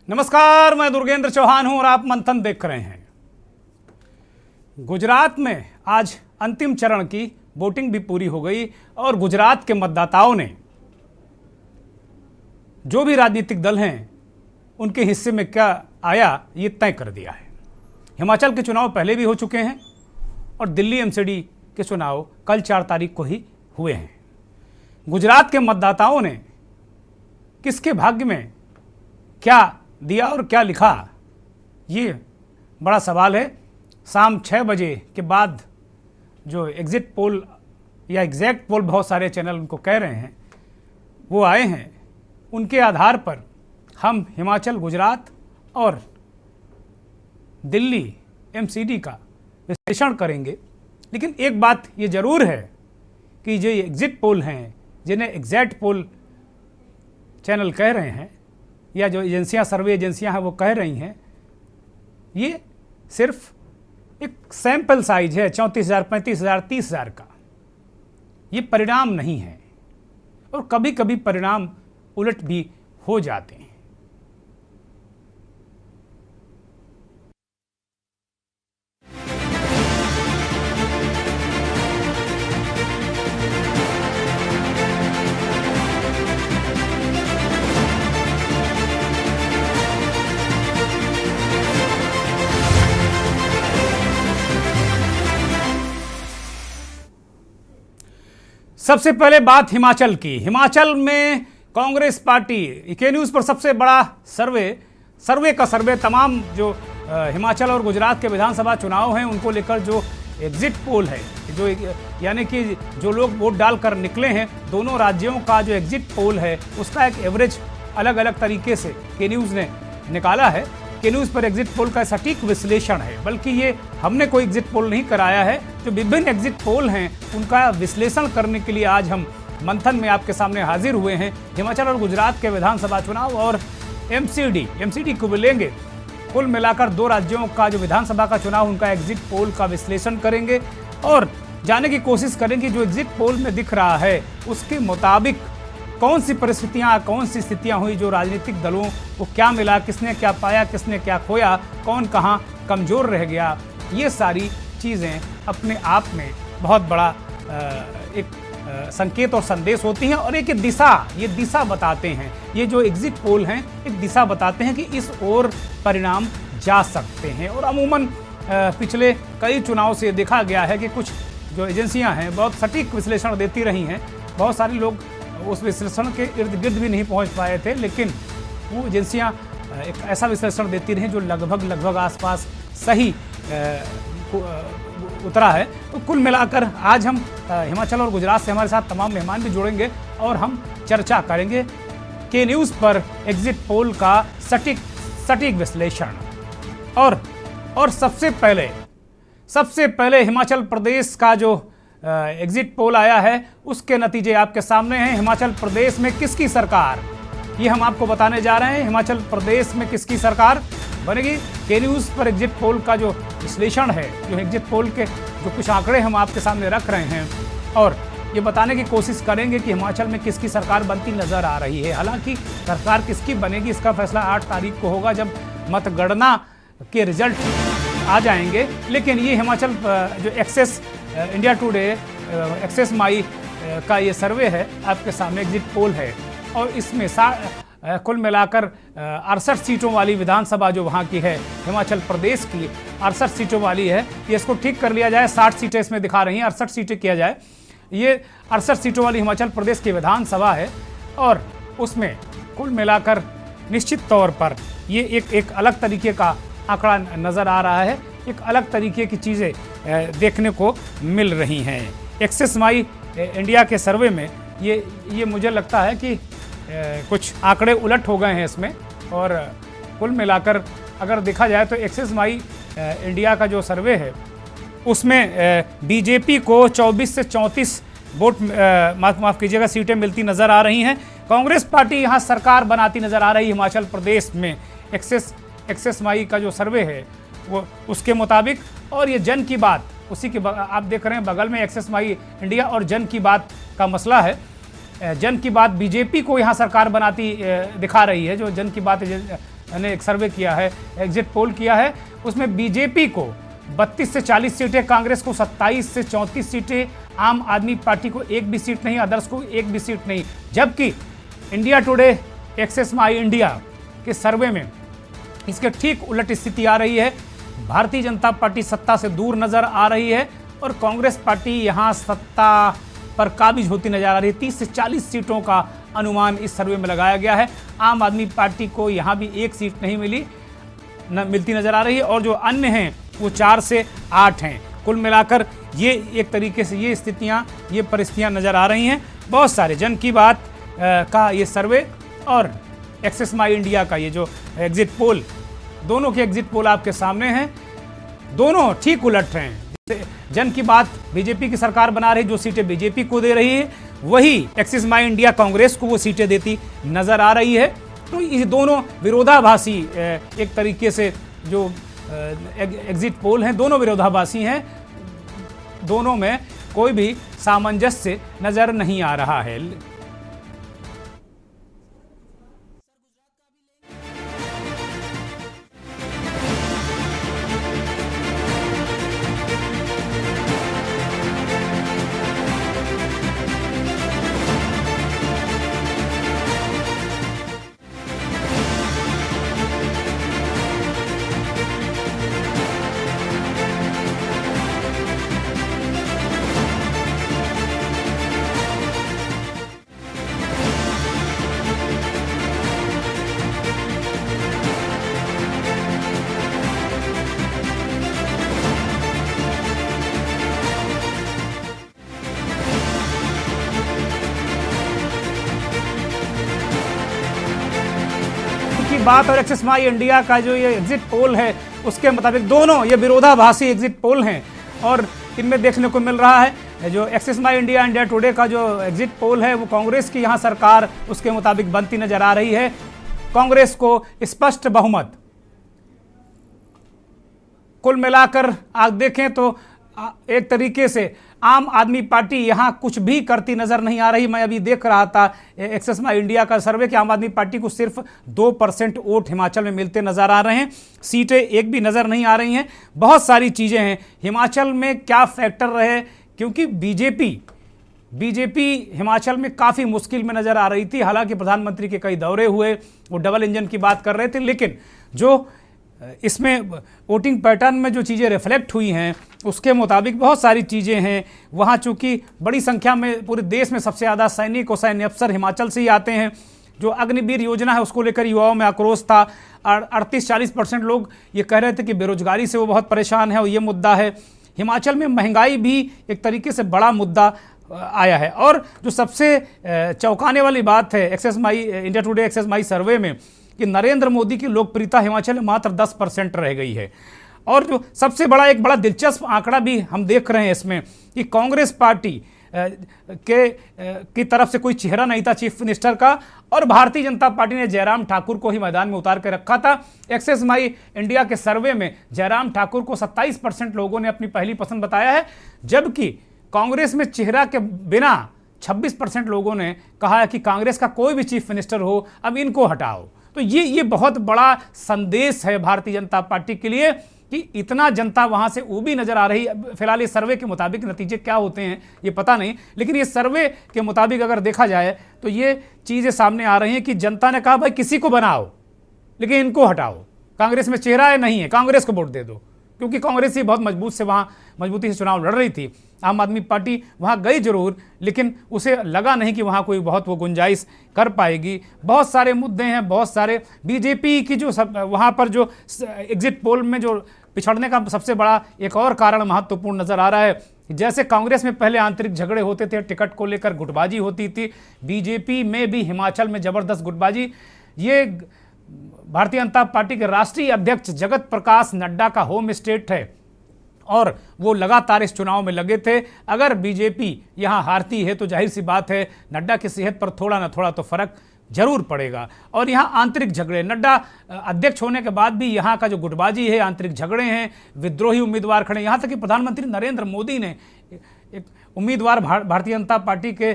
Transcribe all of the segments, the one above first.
नमस्कार, मैं दुर्गेंद्र चौहान हूं और आप मंथन देख रहे हैं। गुजरात में आज अंतिम चरण की वोटिंग भी पूरी हो गई और गुजरात के मतदाताओं ने जो भी राजनीतिक दल हैं उनके हिस्से में क्या आया ये तय कर दिया है। हिमाचल के चुनाव पहले भी हो चुके हैं और दिल्ली एमसीडी के चुनाव कल 4 तारीख को ही हुए हैं। गुजरात के मतदाताओं ने किसके भाग्य में क्या दिया और क्या लिखा, ये बड़ा सवाल है। शाम 6 बजे के बाद जो एग्जिट पोल या एग्जैक्ट पोल बहुत सारे चैनल उनको कह रहे हैं वो आए हैं, उनके आधार पर हम हिमाचल, गुजरात और दिल्ली एमसीडी का विश्लेषण करेंगे। लेकिन एक बात ये ज़रूर है कि जो एग्जिट पोल हैं, जिन्हें एग्जैक्ट पोल चैनल कह रहे हैं या जो एजेंसियां, सर्वे एजेंसियां हैं वो कह रही हैं, ये सिर्फ एक सैंपल साइज है 34,000, 35,000, 30,000 का। ये परिणाम नहीं है और कभी कभी परिणाम उलट भी हो जाते हैं। सबसे पहले बात हिमाचल की। हिमाचल में कांग्रेस पार्टी के न्यूज़ पर सबसे बड़ा सर्वे का सर्वे तमाम जो हिमाचल और गुजरात के विधानसभा चुनाव हैं उनको लेकर जो एग्जिट पोल है, जो यानी कि जो लोग वोट डालकर निकले हैं, दोनों राज्यों का जो एग्जिट पोल है उसका एक एवरेज अलग अलग तरीके से के न्यूज़ ने निकाला है। के न्यूज़ पर एग्जिट पोल का सटीक विश्लेषण है, बल्कि ये हमने कोई एग्जिट पोल नहीं कराया है। जो विभिन्न एग्जिट पोल हैं उनका विश्लेषण करने के लिए आज हम मंथन में आपके सामने हाजिर हुए हैं। हिमाचल और गुजरात के विधानसभा चुनाव और एमसीडी को भी लेंगे। कुल मिलाकर 2 राज्यों का जो विधानसभा का चुनाव, उनका एग्जिट पोल का विश्लेषण करेंगे और जानने की कोशिश करेंगे जो एग्जिट पोल में दिख रहा है उसके मुताबिक कौन सी परिस्थितियां, कौन सी स्थितियां हुई, जो राजनीतिक दलों को क्या मिला, किसने क्या पाया, किसने क्या खोया, कौन कहां कमज़ोर रह गया। ये सारी चीज़ें अपने आप में बहुत बड़ा एक संकेत और संदेश होती हैं और एक ये दिशा बताते हैं। ये जो एग्जिट पोल हैं एक दिशा बताते हैं कि इस ओर परिणाम जा सकते हैं। और अमूमन पिछले कई चुनाव से देखा गया है कि कुछ जो एजेंसियां हैं बहुत सटीक विश्लेषण देती रही हैं। बहुत सारे लोग उस विश्लेषण के इर्द गिर्द भी नहीं पहुंच पाए थे, लेकिन वो एजेंसियां एक ऐसा विश्लेषण देती रहीं जो लगभग आसपास सही उतरा है। तो कुल मिलाकर आज हम हिमाचल और गुजरात से हमारे साथ तमाम मेहमान भी जुड़ेंगे और हम चर्चा करेंगे के न्यूज़ पर एग्जिट पोल का सटीक विश्लेषण। और सबसे पहले हिमाचल प्रदेश का जो एग्जिट पोल आया है उसके नतीजे आपके सामने हैं। हिमाचल प्रदेश में किसकी सरकार, ये हम आपको बताने जा रहे हैं। हिमाचल प्रदेश में किसकी सरकार बनेगी। के न्यूज़ पर एग्जिट पोल का जो विश्लेषण है, जो एग्जिट पोल के जो कुछ आंकड़े हम आपके सामने रख रहे हैं और ये बताने की कोशिश करेंगे कि हिमाचल में किसकी सरकार बनती नज़र आ रही है। हालांकि सरकार किसकी बनेगी इसका फैसला 8 तारीख को होगा जब मतगणना के रिजल्ट आ जाएंगे। लेकिन ये हिमाचल जो एक्सेस इंडिया टुडे, एक्सेस माई का ये सर्वे है आपके सामने, एग्जिट पोल है और इसमें कुल मिलाकर 68 सीटों वाली विधानसभा जो वहाँ की है, हिमाचल प्रदेश की 68 सीटों वाली है। ये इसको ठीक कर लिया जाए, 60 सीटें इसमें दिखा रही हैं, 68 सीटें किया जाए। ये 68 सीटों वाली हिमाचल प्रदेश की विधानसभा है और उसमें कुल मिलाकर निश्चित तौर पर ये एक अलग तरीके का आंकड़ा नज़र आ रहा है। एक अलग तरीके की चीज़ें देखने को मिल रही हैं। एक्सेस माई इंडिया के सर्वे में ये मुझे लगता है कि कुछ आंकड़े उलट हो गए हैं इसमें। और कुल मिलाकर अगर देखा जाए तो एक्सेस माई इंडिया का जो सर्वे है उसमें बीजेपी को 24 से 34 वोट माफ़ कीजिएगा सीटें मिलती नज़र आ रही हैं। कांग्रेस पार्टी यहाँ सरकार बनाती नज़र आ रही है हिमाचल प्रदेश में। एक्सेस माई का जो सर्वे है वो उसके मुताबिक। और ये जन की बात, उसी के आप देख रहे हैं बगल में एक्सेस माई इंडिया और जन की बात का मसला है। जन की बात बीजेपी को यहाँ सरकार बनाती दिखा रही है। जो जन की बात ने एक सर्वे किया है, एग्जिट पोल किया है, उसमें बीजेपी को 32 से 40 सीटें, कांग्रेस को 27 से 34 सीटें, आम आदमी पार्टी को एक भी सीट नहीं, अदर्स को एक भी सीट नहीं। जबकि इंडिया टुडे एक्सेस माई इंडिया के सर्वे में इसके ठीक उलट स्थिति आ रही है। भारतीय जनता पार्टी सत्ता से दूर नजर आ रही है और कांग्रेस पार्टी यहां सत्ता पर काबिज होती नजर आ रही है। 30 से 40 सीटों का अनुमान इस सर्वे में लगाया गया है। आम आदमी पार्टी को यहां भी एक सीट नहीं मिलती नजर आ रही है और जो अन्य हैं वो 4 से 8 हैं। कुल मिलाकर ये एक तरीके से ये स्थितियां, ये परिस्थितियां नजर आ रही हैं। बहुत सारे जन की बात का ये सर्वे और एक्सेस माई इंडिया का ये जो एग्जिट पोल, दोनों के एग्जिट पोल आपके सामने हैं, दोनों ठीक उलट हैं। जन की बात बीजेपी की सरकार बना रही, जो सीटें बीजेपी को दे रही है, वही एक्सिस माई इंडिया कांग्रेस को वो सीटें देती नजर आ रही है। तो ये दोनों विरोधाभासी एक तरीके से जो एग्जिट पोल हैं, दोनों विरोधाभासी हैं, दोनों में कोई भी सामंजस्य नजर नहीं आ रहा है। बात और एक्सेस माई इंडिया का जो ये एग्जिट पोल है उसके मुताबिक दोनों ये विरोधाभासी एग्जिट पोल हैं और इनमें देखने को मिल रहा है जो एक्सेस माई इंडिया, इंडिया टुडे का जो एग्जिट पोल है वो कांग्रेस की यहाँ सरकार उसके मुताबिक बनती नजर आ रही है। कांग्रेस को स्पष्ट बहुमत। कुल मिलाकर आप देखें तो एक तरीके से आम आदमी पार्टी यहां कुछ भी करती नजर नहीं आ रही। मैं अभी देख रहा था एक्सेस माई इंडिया का सर्वे कि आम आदमी पार्टी को सिर्फ 2% वोट हिमाचल में मिलते नजर आ रहे हैं, सीटें एक भी नजर नहीं आ रही हैं। बहुत सारी चीजें हैं हिमाचल में, क्या फैक्टर रहे, क्योंकि बीजेपी हिमाचल में काफ़ी मुश्किल में नज़र आ रही थी। हालांकि प्रधानमंत्री के कई दौरे हुए, वो डबल इंजन की बात कर रहे थे, लेकिन जो इसमें वोटिंग पैटर्न में जो चीज़ें रिफ्लेक्ट हुई हैं उसके मुताबिक बहुत सारी चीज़ें हैं। वहाँ चूँकि बड़ी संख्या में पूरे देश में सबसे ज़्यादा सैनिक और सैन्य अफसर हिमाचल से ही आते हैं। जो अग्निवीर योजना है उसको लेकर युवाओं में आक्रोश था। 38-40% लोग ये कह रहे थे कि बेरोजगारी से वो बहुत परेशान है और ये मुद्दा है। हिमाचल में महंगाई भी एक तरीके से बड़ा मुद्दा आया है। और जो सबसे चौंकाने वाली बात है एक्सेस माई इंडिया टुडे एक्सेस माई सर्वे में कि नरेंद्र मोदी की लोकप्रियता हिमाचल में मात्र 10% रह गई है। और जो सबसे बड़ा एक बड़ा दिलचस्प आंकड़ा भी हम देख रहे हैं इसमें कि कांग्रेस पार्टी की तरफ से कोई चेहरा नहीं था चीफ मिनिस्टर का, और भारतीय जनता पार्टी ने जयराम ठाकुर को ही मैदान में उतार कर रखा था। एक्सेस माई इंडिया के सर्वे में जयराम ठाकुर को 27% लोगों ने अपनी पहली पसंद बताया है, जबकि कांग्रेस में चेहरा के बिना 26% लोगों ने कहा है कि कांग्रेस का कोई भी चीफ मिनिस्टर हो अब इनको हटाओ। तो ये बहुत बड़ा संदेश है भारतीय जनता पार्टी के लिए कि इतना जनता वहां से ऊबी नजर आ रही है। फिलहाल ये सर्वे के मुताबिक नतीजे क्या होते हैं ये पता नहीं, लेकिन ये सर्वे के मुताबिक अगर देखा जाए तो ये चीज़ें सामने आ रही हैं कि जनता ने कहा भाई किसी को बनाओ लेकिन इनको हटाओ, कांग्रेस में चेहरा है नहीं है, कांग्रेस को वोट दे दो, क्योंकि कांग्रेस ही बहुत मजबूती से चुनाव लड़ रही थी। आम आदमी पार्टी वहाँ गई जरूर, लेकिन उसे लगा नहीं कि वहाँ कोई बहुत वो गुंजाइश कर पाएगी। बहुत सारे मुद्दे हैं, बहुत सारे बीजेपी की जो वहाँ पर जो एग्जिट पोल में जो पिछड़ने का सबसे बड़ा एक और कारण महत्वपूर्ण नज़र आ रहा है। जैसे कांग्रेस में पहले आंतरिक झगड़े होते थे, टिकट को लेकर गुटबाजी होती थी, बीजेपी में भी हिमाचल में ज़बरदस्त गुटबाजी। ये भारतीय जनता पार्टी के राष्ट्रीय अध्यक्ष जगत प्रकाश नड्डा का होम स्टेट है और वो लगातार इस चुनाव में लगे थे। अगर बीजेपी यहाँ हारती है तो जाहिर सी बात है नड्डा की सेहत पर थोड़ा ना थोड़ा तो फर्क जरूर पड़ेगा। और यहाँ आंतरिक झगड़े, नड्डा अध्यक्ष होने के बाद भी यहाँ का जो गुटबाजी है, आंतरिक झगड़े हैं, विद्रोही उम्मीदवार खड़े, यहाँ तक कि प्रधानमंत्री नरेंद्र मोदी ने एक उम्मीदवार भारतीय जनता पार्टी के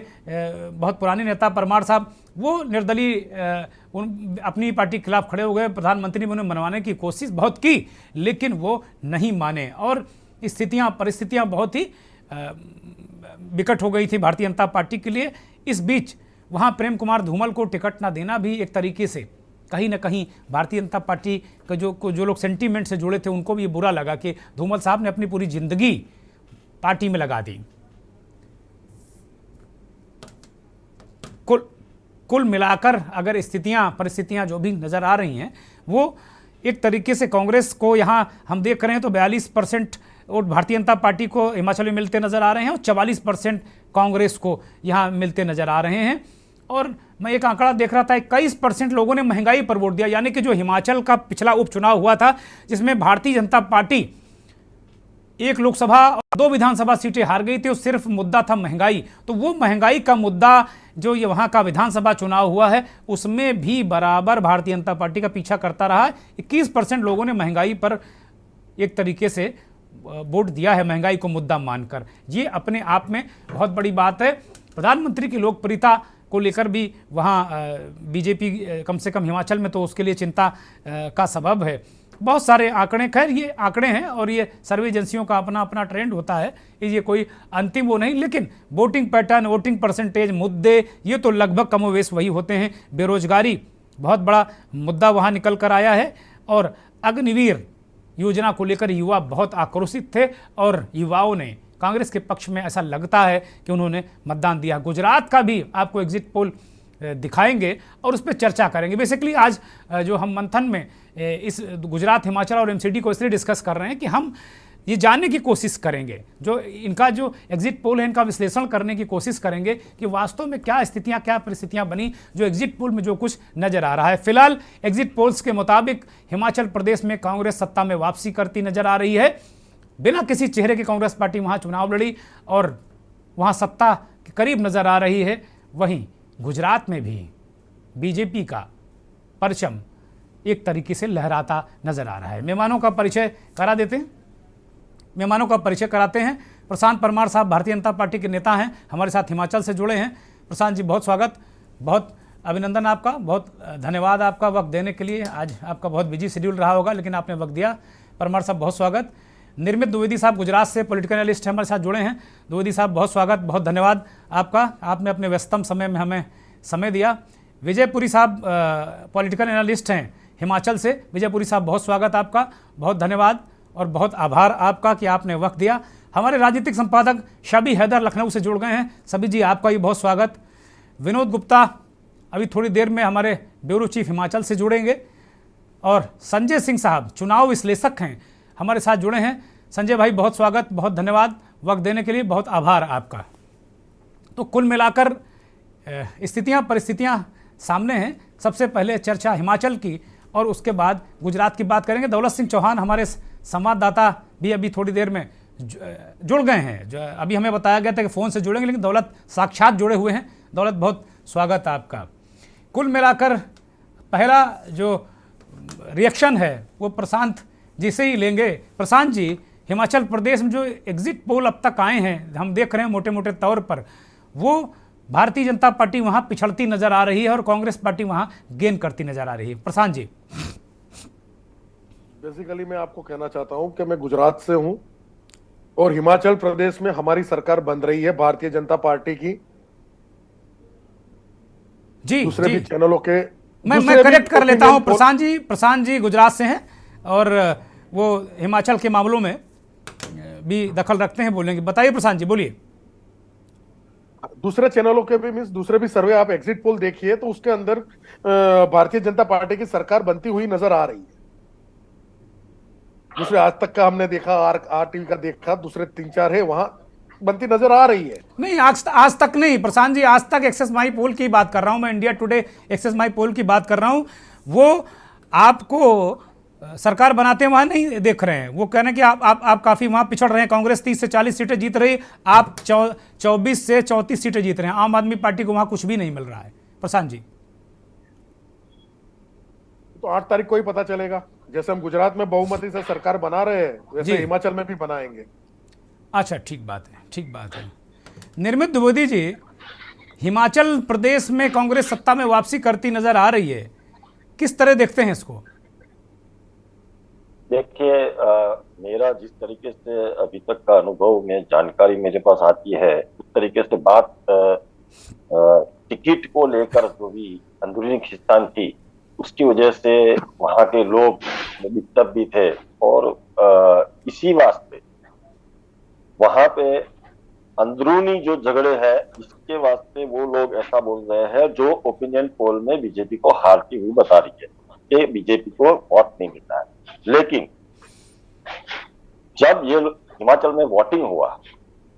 बहुत पुराने नेता परमार साहब, वो निर्दलीय अपनी पार्टी के खिलाफ खड़े हो गए। प्रधानमंत्री ने उन्हें मनवाने की कोशिश बहुत की, लेकिन वो नहीं माने और परिस्थितियां बहुत ही विकट हो गई थी भारतीय जनता पार्टी के लिए। इस बीच वहां प्रेम कुमार धूमल को टिकट ना देना भी एक तरीके से कहीं ना कहीं भारतीय जनता पार्टी का जो लोग सेंटीमेंट से जुड़े थे उनको भी ये बुरा लगा कि धूमल साहब ने अपनी पूरी जिंदगी पार्टी में लगा दी। कुल मिलाकर अगर परिस्थितियां जो भी नजर आ रही हैं वो एक तरीके से कांग्रेस को यहां हम देख रहे हैं तो 42% वोट भारतीय जनता पार्टी को हिमाचल में मिलते नजर आ रहे हैं और 44% कांग्रेस को यहां मिलते नजर आ रहे हैं। और मैं एक आंकड़ा देख रहा था, 21% लोगों ने महंगाई पर वोट दिया, यानी कि जो हिमाचल का पिछला उपचुनाव हुआ था जिसमें भारतीय जनता पार्टी 1 लोकसभा और 2 विधानसभा सीटें हार गई थी और सिर्फ मुद्दा था महंगाई। तो वो महंगाई का मुद्दा जो ये वहां का विधानसभा चुनाव हुआ है उसमें भी बराबर भारतीय जनता पार्टी का पीछा करता रहा। 21% लोगों ने महंगाई पर एक तरीके से वोट दिया है, महंगाई को मुद्दा मानकर। ये अपने आप में बहुत बड़ी बात है। प्रधानमंत्री की लोकप्रियता को लेकर भी वहाँ बीजेपी कम से कम हिमाचल में तो उसके लिए चिंता का सबब है। बहुत सारे आंकड़े, खैर ये आंकड़े हैं और ये सर्वे एजेंसियों का अपना अपना ट्रेंड होता है, ये कोई अंतिम वो नहीं, लेकिन वोटिंग पैटर्न, वोटिंग परसेंटेज, मुद्दे ये तो लगभग कमोवेश वही होते हैं। बेरोजगारी बहुत बड़ा मुद्दा वहाँ निकल कर आया है और अग्निवीर योजना को लेकर युवा बहुत आक्रोशित थे और युवाओं ने कांग्रेस के पक्ष में ऐसा लगता है कि उन्होंने मतदान दिया। गुजरात का भी आपको एग्जिट पोल दिखाएंगे और उस पर चर्चा करेंगे। बेसिकली आज जो हम मंथन में इस गुजरात, हिमाचल और एमसीडी को इसलिए डिस्कस कर रहे हैं कि हम ये जानने की कोशिश करेंगे, जो इनका जो एग्जिट पोल है इनका विश्लेषण करने की कोशिश करेंगे कि वास्तव में क्या स्थितियां, क्या परिस्थितियां बनी जो एग्जिट पोल में जो कुछ नजर आ रहा है। फिलहाल एग्जिट पोल्स के मुताबिक हिमाचल प्रदेश में कांग्रेस सत्ता में वापसी करती नजर आ रही है। बिना किसी चेहरे के कांग्रेस पार्टी वहां चुनाव लड़ी और वहां सत्ता के करीब नजर आ रही है। वहीं गुजरात में भी बीजेपी का परचम एक तरीके से लहराता नजर आ रहा है। मेहमानों का परिचय करा देते हैं, मेहमानों का परिचय कराते हैं। प्रशांत परमार साहब भारतीय जनता पार्टी के नेता हैं, हमारे साथ हिमाचल से जुड़े हैं। प्रशांत जी बहुत स्वागत, बहुत अभिनंदन आपका, बहुत धन्यवाद आपका वक्त देने के लिए। आज आपका बहुत बिजी शेड्यूल रहा होगा लेकिन आपने वक्त दिया। परमार साहब बहुत स्वागत। निर्मित द्विवेदी साहब गुजरात से पॉलिटिकल एनालिस्ट हमारे साथ जुड़े हैं। द्विवेदी साहब बहुत स्वागत, बहुत धन्यवाद आपका, आपने अपने व्यस्तम समय में हमें समय दिया। विजयपुरी साहब पॉलिटिकल एनालिस्ट हैं हिमाचल से। विजयपुरी साहब बहुत स्वागत आपका, बहुत धन्यवाद और बहुत आभार आपका कि आपने वक्त दिया। हमारे राजनीतिक संपादक शबी हैदर लखनऊ से जुड़ गए हैं। सभी जी आपका भी बहुत स्वागत। विनोद गुप्ता अभी थोड़ी देर में हमारे ब्यूरो चीफ हिमाचल से जुड़ेंगे और संजय सिंह साहब चुनाव विश्लेषक हैं, हमारे साथ जुड़े हैं। संजय भाई बहुत स्वागत, बहुत धन्यवाद वक्त देने के लिए, बहुत आभार आपका। तो कुल मिलाकर स्थितियां, परिस्थितियां सामने हैं। सबसे पहले चर्चा हिमाचल की और उसके बाद गुजरात की बात करेंगे। दौलत सिंह चौहान हमारे संवाददाता भी अभी थोड़ी देर में जुड़ गए हैं। अभी हमें बताया गया था कि फ़ोन से जुड़ेंगे लेकिन दौलत साक्षात जुड़े हुए हैं। दौलत बहुत स्वागत आपका। कुल मिलाकर पहला जो रिएक्शन है वो प्रशांत जी से ही लेंगे। प्रशांत जी, हिमाचल प्रदेश में जो एग्जिट पोल अब तक आए हैं हम देख रहे हैं मोटे मोटे तौर पर, वो भारतीय जनता पार्टी वहां पिछड़ती नजर आ रही है और कांग्रेस पार्टी वहां गेन करती नजर आ रही है। प्रशांत जी। बेसिकली मैं आपको कहना चाहता हूं कि मैं गुजरात से हूं और हिमाचल प्रदेश में हमारी सरकार बन रही है भारतीय जनता पार्टी की। जी दूसरे भी चैनलों के मैं करेक्ट कर लेता हूं। प्रशांत जी गुजरात से हैं और वो हिमाचल के मामलों में भी दखल रखते हैं, बोलेंगे। बताइए प्रशांत जी, बोलिए। दूसरे चैनलों के भी दूसरे भी सर्वे आप एग्जिट पोल देखिए तो उसके अंदर भारतीय जनता पार्टी की सरकार बनती हुई नजर आ रही है। दूसरे आज तक का हमने देखा, आर टीवी का देखा, दूसरे 3-4 है वहां बनती नजर आ रही है। नहीं, आज तक नहीं प्रशांत जी, आज तक एक्सेस माई पोल की बात कर रहा हूं मैं, इंडिया टुडे एक्सेस माई पोल की बात कर रहा हूं। वो आपको सरकार बनाते वहां नहीं देख रहे हैं, वो कह रहे हैं कि आप काफी वहां पिछड़ रहे हैं। कांग्रेस 30 से 40 सीटें जीत रही, आप 24 से 34 सीटें जीत रहे हैं। आम आदमी पार्टी को वहां कुछ भी नहीं मिल रहा है। प्रशांत जी, तो 8 तारीख को ही पता चलेगा। जैसे हम गुजरात में बहुमती से सरकार बना रहे हैं वैसे हिमाचल में भी बनाएंगे। अच्छा, ठीक बात है, ठीक बात है। निर्मित द्विवेदी जी, हिमाचल प्रदेश में कांग्रेस सत्ता में वापसी करती नजर आ रही है, किस तरह देखते हैं इसको? देखिए, मेरा जिस तरीके से अभी तक का अनुभव में जानकारी मेरे पास आती है, उस तरीके से बात टिकट को लेकर जो भी अंदरूनी खींचतान थी, उसकी वजह से वहां के लोग डिस्टर्ब भी थे। और इसी वास्ते वहां पे अंदरूनी जो झगड़े हैं, इसके वास्ते वो लोग ऐसा बोल रहे हैं जो ओपिनियन पोल में बीजेपी को हारती हुई बता रही है कि बीजेपी को वोट नहीं मिलता है। लेकिन जब ये हिमाचल में वोटिंग हुआ,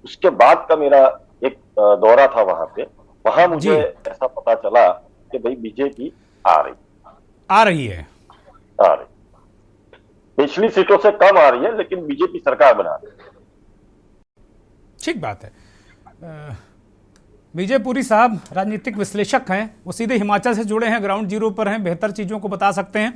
उसके बाद का मेरा एक दौरा था वहां पे, वहां मुझे ऐसा पता चला कि भाई बीजेपी आ रही है। पिछली सीटों से कम आ रही है, लेकिन बीजेपी सरकार बना रही है। ठीक बात है। विजय पुरी साहब राजनीतिक विश्लेषक हैं, वो सीधे हिमाचल से जुड़े हैं, ग्राउंड जीरो पर हैं, बेहतर चीज़ों को बता सकते हैं।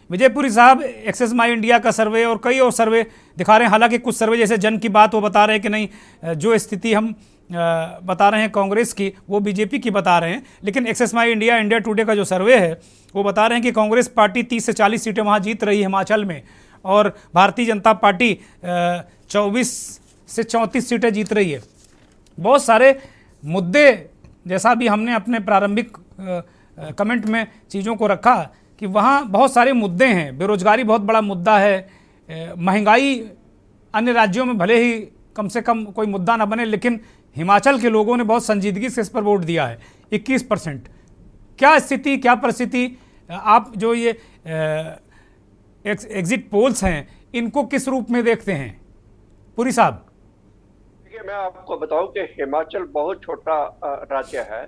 विजय पुरी साहब, एक्सेस माई इंडिया का सर्वे और कई और सर्वे दिखा रहे हैं, हालांकि कुछ सर्वे जैसे जन की बात वो बता रहे हैं कि नहीं, जो स्थिति हम बता रहे हैं कांग्रेस की वो बीजेपी की बता रहे हैं। लेकिन एक्सेस माई इंडिया, इंडिया टुडे का जो सर्वे है वो बता रहे हैं कि कांग्रेस पार्टी 30 से 40 सीटें वहाँ जीत रही है हिमाचल में, और भारतीय जनता पार्टी 24 से 34 सीटें जीत रही है। बहुत सारे मुद्दे, जैसा भी हमने अपने प्रारंभिक कमेंट में चीज़ों को रखा कि वहाँ बहुत सारे मुद्दे हैं। बेरोजगारी बहुत बड़ा मुद्दा है, महंगाई अन्य राज्यों में भले ही कम से कम कोई मुद्दा ना बने, लेकिन हिमाचल के लोगों ने बहुत संजीदगी से इस पर वोट दिया है, 21%। क्या स्थिति, क्या परिस्थिति, आप जो ये एग्जिट पोल्स हैं इनको किस रूप में देखते हैं पुरी साहब? देखिए, मैं आपको बताऊं कि हिमाचल बहुत छोटा राज्य है।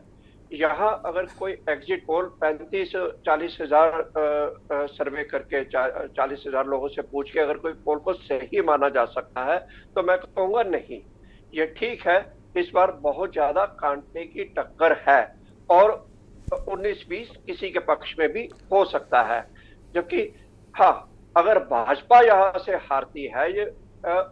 यहाँ अगर कोई एग्जिट पोल 35-40 हजार सर्वे करके 40 हजार लोगों से पूछ के अगर कोई पोल को सही माना जा सकता है, तो मैं कहूँगा नहीं, ये ठीक है। इस बार बहुत ज्यादा कांटे की टक्कर है और 19-20 किसी के पक्ष में भी हो सकता है। जबकि हाँ, अगर भाजपा यहाँ से हारती है, ये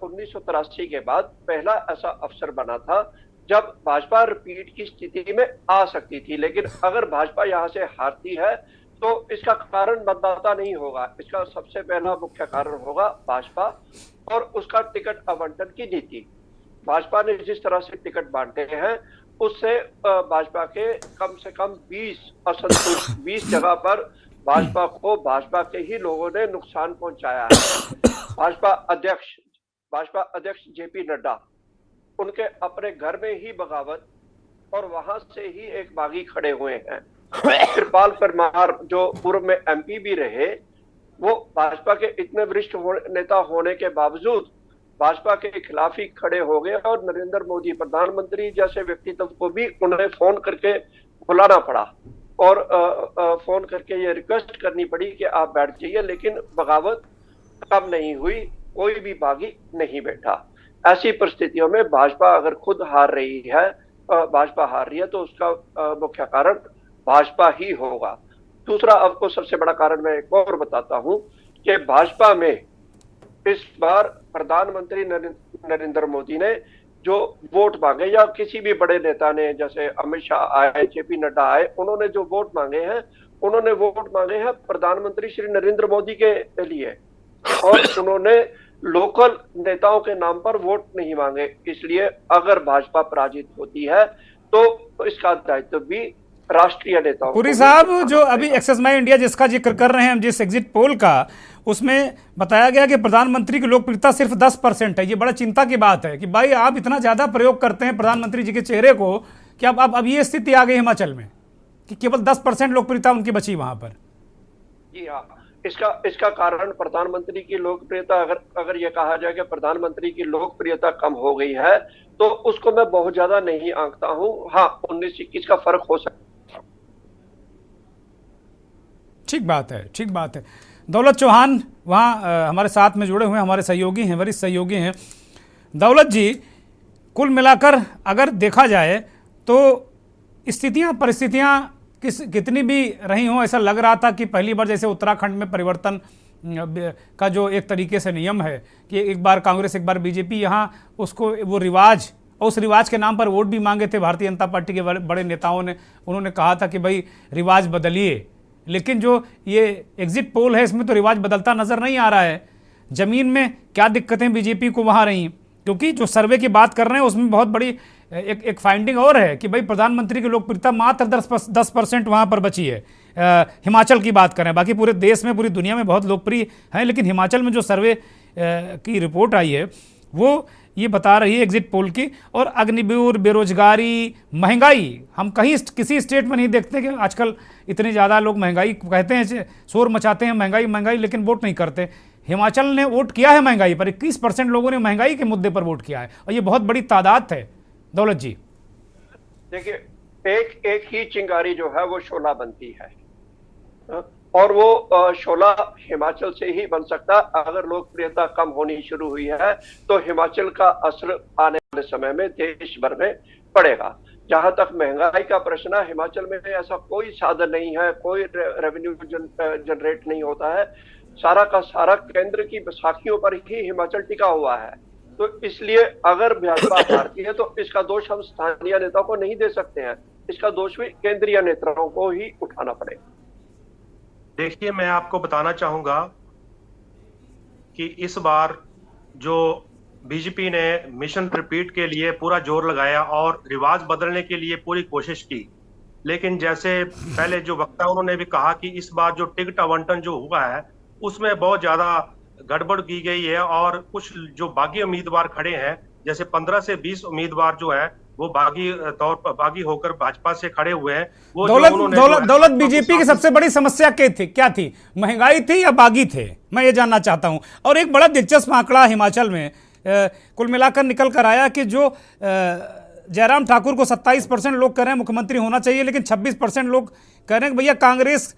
1983 के बाद पहला ऐसा अवसर बना था जब भाजपा रिपीट की स्थिति में आ सकती थी। लेकिन अगर भाजपा यहाँ से हारती है तो इसका कारण मतदाता नहीं होगा, इसका सबसे पहला मुख्य कारण होगा भाजपा और उसका टिकट आवंटन की नीति। भाजपा ने जिस तरह से टिकट बांटे हैं, उससे भाजपा के कम से कम 20 जगह पर भाजपा के ही लोगों ने नुकसान पहुंचाया है। भाजपा अध्यक्ष जेपी नड्डा, उनके अपने घर में ही बगावत और वहां से ही एक बागी खड़े हुए हैं। कृपाल परमार जो पूर्व में एमपी भी रहे, वो भाजपा के इतने वरिष्ठ नेता होने के बावजूद भाजपा के खिलाफ ही खड़े हो गए और नरेंद्र मोदी प्रधानमंत्री जैसे व्यक्तित्व को भी उन्हें फोन करके बुलाना पड़ा और फोन करके ये रिक्वेस्ट करनी पड़ी कि आप बैठ जाइए, लेकिन बगावत कम नहीं हुई, कोई भी बागी नहीं बैठा। ऐसी परिस्थितियों में भाजपा अगर खुद हार रही है तो उसका मुख्य कारण भाजपा ही होगा। दूसरा, आपको सबसे बड़ा कारण मैं एक और बताता हूं कि भाजपा में इस बार प्रधानमंत्री नरेंद्र मोदी ने जो वोट मांगे, या किसी भी बड़े नेता ने, जैसे अमित शाह आए, जेपी नड्डा आए, उन्होंने जो वोट मांगे हैं प्रधानमंत्री श्री नरेंद्र मोदी के लिए, और उन्होंने लोकल नेताओं के नाम पर वोट नहीं मांगे। इसलिए अगर भाजपा पराजित होती है तो इसका दायित्व भी राष्ट्रीय नेताओं। पुरी साहब, जो अभी एक्सेस माई इंडिया जिसका जिक्र कर रहे हैं हम, जिस एग्जिट पोल का, उसमें बताया गया कि प्रधानमंत्री की लोकप्रियता सिर्फ 10% है। ये बड़ा चिंता की बात है कि भाई आप इतना ज्यादा प्रयोग करते हैं प्रधानमंत्री जी के चेहरे को कि अब ये स्थिति आ गई हिमाचल में कि केवल 10% लोकप्रियता उनकी बची वहां पर। जी हाँ, इसका कारण प्रधानमंत्री की लोकप्रियता, अगर ये कहा जाए कि प्रधानमंत्री की लोकप्रियता कम हो गई है, तो उसको मैं बहुत ज्यादा नहीं आंकता हूं। हाँ, 19-21 का फर्क हो सकता है। ठीक बात है। दौलत चौहान वहाँ हमारे साथ में जुड़े हुए हमारे सहयोगी हैं, वरिष्ठ सहयोगी हैं। दौलत जी, कुल मिलाकर अगर देखा जाए तो परिस्थितियाँ कितनी भी रही हों, ऐसा लग रहा था कि पहली बार जैसे उत्तराखंड में परिवर्तन का जो एक तरीके से नियम है कि एक बार कांग्रेस एक बार बीजेपी, यहाँ उसको वो रिवाज, और उस रिवाज के नाम पर वोट भी मांगे थे भारतीय जनता पार्टी के बड़े नेताओं ने। उन्होंने कहा था कि भाई रिवाज बदलिए, लेकिन जो ये एग्जिट पोल है इसमें तो रिवाज बदलता नजर नहीं आ रहा है। जमीन में क्या दिक्कतें बीजेपी को वहां रही, क्योंकि जो सर्वे की बात कर रहे हैं उसमें बहुत बड़ी एक फाइंडिंग और है कि भाई प्रधानमंत्री की लोकप्रियता मात्र 10% वहां पर बची है। हिमाचल की बात करें, बाकी पूरे देश में पूरी दुनिया में बहुत लोकप्रिय है, लेकिन हिमाचल में जो सर्वे की रिपोर्ट आई है वो ये बता रही है एग्जिट पोल की। और अग्निवीर, बेरोजगारी, महंगाई, हम कहीं किसी स्टेट में नहीं देखते कि आजकल इतने ज़्यादा लोग महंगाई कहते हैं, शोर मचाते हैं महंगाई महंगाई, लेकिन वोट नहीं करते। हिमाचल ने वोट किया है महंगाई पर, 21% लोगों ने महंगाई के मुद्दे पर वोट किया है, और ये बहुत बड़ी तादाद है। दौलत जी देखिए, एक ही चिंगारी जो है वो शोला बनती है, और वो शोला हिमाचल से ही बन सकता। अगर लोकप्रियता कम होनी शुरू हुई है तो हिमाचल का असर आने वाले समय में देश भर में पड़ेगा। जहां तक महंगाई का प्रश्न है, हिमाचल में ऐसा कोई साधन नहीं है, कोई रेवेन्यू जनरेट नहीं होता है, सारा का सारा केंद्र की बैसाखियों पर ही हिमाचल टिका हुआ है। तो इसलिए अगर भाजपा हारती है तो इसका दोष हम स्थानीय नेताओं को नहीं दे सकते हैं, इसका दोष भी केंद्रीय नेताओं को ही उठाना पड़ेगा। देखिए, मैं आपको बताना चाहूंगा कि इस बार जो बीजेपी ने मिशन रिपीट के लिए पूरा जोर लगाया और रिवाज बदलने के लिए पूरी कोशिश की, लेकिन जैसे पहले जो वक्ता उन्होंने भी कहा कि इस बार जो टिकट आवंटन जो हुआ है उसमें बहुत ज्यादा गड़बड़ की गई है, और कुछ जो बागी उम्मीदवार खड़े हैं, जैसे 15 से 20 उम्मीदवार जो है वो बागी होकर भाजपा से खड़े हुए हैं। वो दौलत बीजेपी की सबसे बड़ी समस्या क्या थी? महंगाई थी या बागी थे? मैं ये जानना चाहता हूं। और एक बड़ा दिलचस्प आंकड़ा हिमाचल में कुल मिलाकर निकल कर आया कि जो जयराम ठाकुर को 27% लोग कह रहे हैं मुख्यमंत्री होना चाहिए, लेकिन 26% लोग कह रहे हैं कि भैया कांग्रेस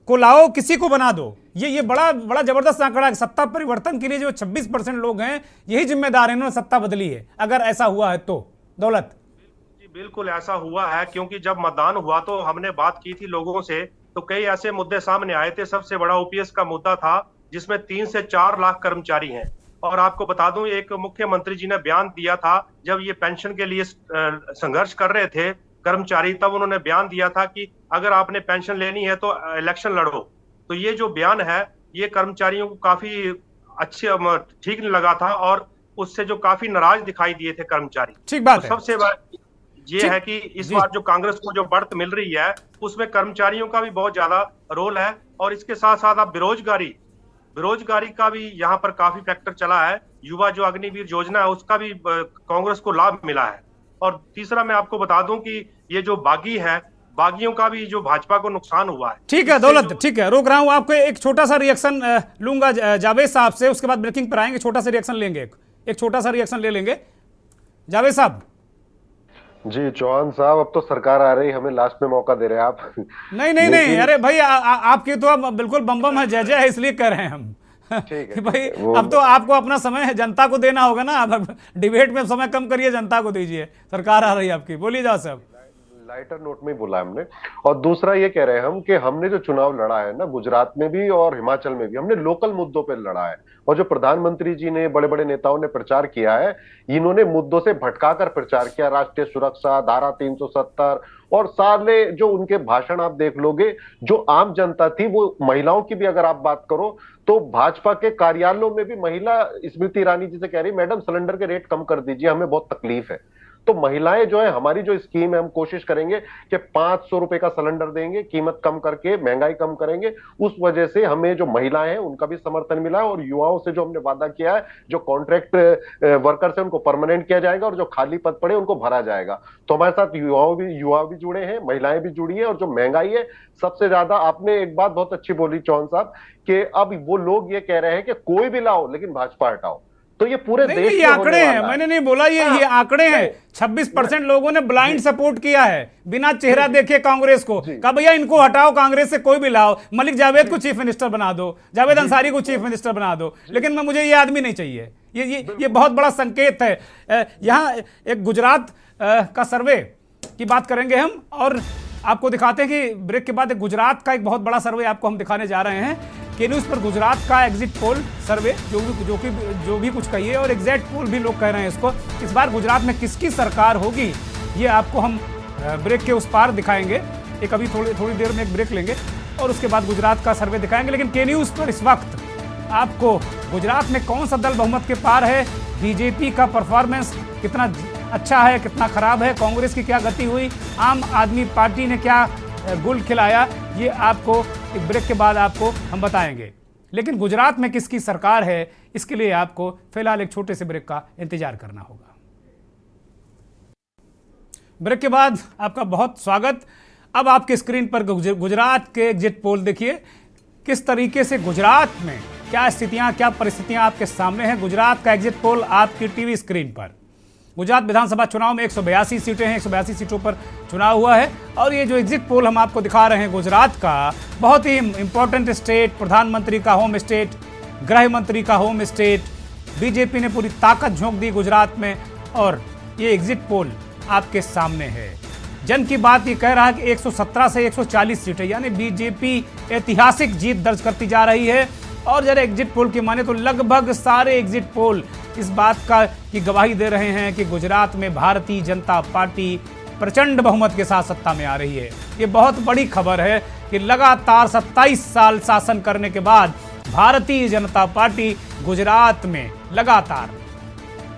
को लाओ, किसी को बना दो। ये बड़ा जबरदस्त आंकड़ा है। सत्ता परिवर्तन के लिए जो 26% लोग हैं यही जिम्मेदार है, इन्होंने सत्ता बदली है। अगर ऐसा हुआ है तो दौलत जी बिल्कुल ऐसा हुआ है, क्योंकि जब मतदान हुआ तो हमने बात की थी लोगों से, तो कई ऐसे मुद्दे सामने आए थे। सबसे बड़ा ओपीएस का मुद्दा था, जिसमें 3 से 4 लाख कर्मचारी हैं। और आपको बता दूं, एक मुख्यमंत्री जी ने बयान दिया था जब ये पेंशन के लिए संघर्ष कर रहे थे कर्मचारी, तब उन्होंने बयान दिया था कि अगर आपने पेंशन लेनी है तो इलेक्शन लड़ो। तो ये जो बयान है ये कर्मचारियों को काफी ठीक नहीं लगा था, और उससे जो काफी नाराज दिखाई दिए थे कर्मचारी। ठीक बात है। सबसे ये है कि इस बार जो कांग्रेस को जो बढ़त मिल रही है उसमें कर्मचारियों का भी बहुत ज्यादा रोल है, और इसके साथ साथ आप बेरोजगारी का भी यहाँ पर काफी फैक्टर चला है। युवा जो अग्निवीर योजना है उसका भी कांग्रेस को लाभ मिला है। और तीसरा मैं आपको बता दूं कि ये जो बागी है, बागियों का भी जो भाजपा को नुकसान हुआ है। ठीक है दौलत, ठीक है, रोक रहा हूं आपको। एक छोटा सा रिएक्शन लूंगा जावेद साहब से, उसके बाद ब्रेकिंग पर आएंगे। छोटा सा रिएक्शन लेंगे, एक छोटा सा रिएक्शन ले लेंगे। जावेद साहब। जी चौहान साहब, अब तो सरकार आ रही, हमें लास्ट में मौका दे रहे हैं आप। नहीं, अरे भाई आपकी तो अब बिल्कुल बम है, जय जय है, इसलिए कर रहे हैं हम। ठीक है भाई अब तो आपको अपना समय जनता को देना होगा ना। अब डिबेट में समय कम करिए, जनता को दीजिए। सरकार आ रही है आपकी, बोलिए जा साहब। लाइटर नोट में बोला हमने। और दूसरा ये कह रहे हैं हम कि हमने जो चुनाव लड़ा है ना, गुजरात में भी और हिमाचल में भी, हमने लोकल मुद्दों पे लड़ा है। और जो प्रधानमंत्री जी ने, बड़े बड़े नेताओं ने प्रचार किया है, इन्होंने मुद्दों से भटकाकर प्रचार किया। राष्ट्रीय सुरक्षा, धारा 370 और सारे जो उनके भाषण आप देख लोगे, जो आम जनता थी, वो महिलाओं की भी अगर आप बात करो तो भाजपा के कार्यालयों में भी महिला स्मृति ईरानी जी से कह रही, मैडम सिलेंडर के रेट कम कर दीजिए, हमें बहुत तकलीफ है। तो महिलाएं जो है, हमारी जो स्कीम है, हम कोशिश करेंगे कि 500 रुपए का सिलेंडर देंगे, कीमत कम करके महंगाई कम करेंगे। उस वजह से हमें जो महिलाएं हैं उनका भी समर्थन मिला है। और युवाओं से जो हमने वादा किया है, जो कॉन्ट्रैक्ट वर्कर्स है उनको परमानेंट किया जाएगा, और जो खाली पद पड़े उनको भरा जाएगा। तो हमारे साथ युवा भी जुड़े हैं, महिलाएं भी जुड़ी है। और जो महंगाई है सबसे ज्यादा, आपने एक बात बहुत अच्छी बोली चौहान साहब, कि अब वो लोग ये कह रहे हैं कि कोई भी लाओ लेकिन भाजपा हटाओ। तो ये पूरे देश ये आंकड़े हैं, मैंने नहीं बोला, ये आंकड़े हैं। 26% लोगों ने ब्लाइंड सपोर्ट किया है, बिना चेहरा देखे कांग्रेस को। कहा भैया इनको हटाओ, कांग्रेस से कोई भी लाओ, मलिक जावेद को चीफ मिनिस्टर बना दो, जावेद अंसारी को चीफ मिनिस्टर बना दो, लेकिन मुझे ये आदमी नहीं चाहिए। ये बहुत बड़ा संकेत है। यहाँ एक गुजरात का सर्वे की बात करेंगे हम, और आपको दिखाते हैं कि ब्रेक के बाद एक गुजरात का एक बहुत बड़ा सर्वे आपको हम दिखाने जा रहे हैं। के न्यूज़ पर गुजरात का एग्जिट पोल सर्वे, जो भी कुछ कहिए, और एग्जैक्ट पोल भी लोग कह रहे हैं इसको। इस बार गुजरात में किसकी सरकार होगी ये आपको हम ब्रेक के उस पार दिखाएंगे। एक अभी थोड़ी देर में एक ब्रेक लेंगे। और उसके बाद गुजरात का सर्वे दिखाएंगे। लेकिन के न्यूज़ पर इस वक्त आपको गुजरात में कौन सा दल बहुमत के पार है, बीजेपी का परफॉर्मेंस कितना अच्छा है, कितना खराब है, कांग्रेस की क्या गति हुई, आम आदमी पार्टी ने क्या गुल खिलाया, ये आपको एक ब्रेक के बाद आपको हम बताएंगे। लेकिन गुजरात में किसकी सरकार है, इसके लिए आपको फिलहाल एक छोटे से ब्रेक का इंतजार करना होगा। ब्रेक के बाद आपका बहुत स्वागत। अब आपके स्क्रीन पर गुजरात के एग्जिट पोल देखिए, किस तरीके से गुजरात में क्या स्थितियां, क्या परिस्थितियां आपके सामने हैं। गुजरात का एग्जिट पोल आपकी टीवी स्क्रीन पर। गुजरात विधानसभा चुनाव में 182 सीटें हैं, 182 सीटों पर चुनाव हुआ है। और ये जो एग्जिट पोल हम आपको दिखा रहे हैं गुजरात का, बहुत ही इंपॉर्टेंट स्टेट, प्रधानमंत्री का होम स्टेट, गृह मंत्री का होम स्टेट, बीजेपी ने पूरी ताकत झोंक दी गुजरात में। और ये एग्जिट पोल आपके सामने है। जन की बात ये कह रहा है कि 117 से 140 सीटें, यानी बीजेपी ऐतिहासिक जीत दर्ज करती जा रही है। और जरा एग्जिट पोल की माने तो लगभग सारे एग्जिट पोल इस बात का की गवाही दे रहे हैं कि गुजरात में भारतीय जनता पार्टी प्रचंड बहुमत के साथ सत्ता में आ रही है। ये बहुत बड़ी खबर है कि लगातार 27 साल शासन करने के बाद भारतीय जनता पार्टी गुजरात में लगातार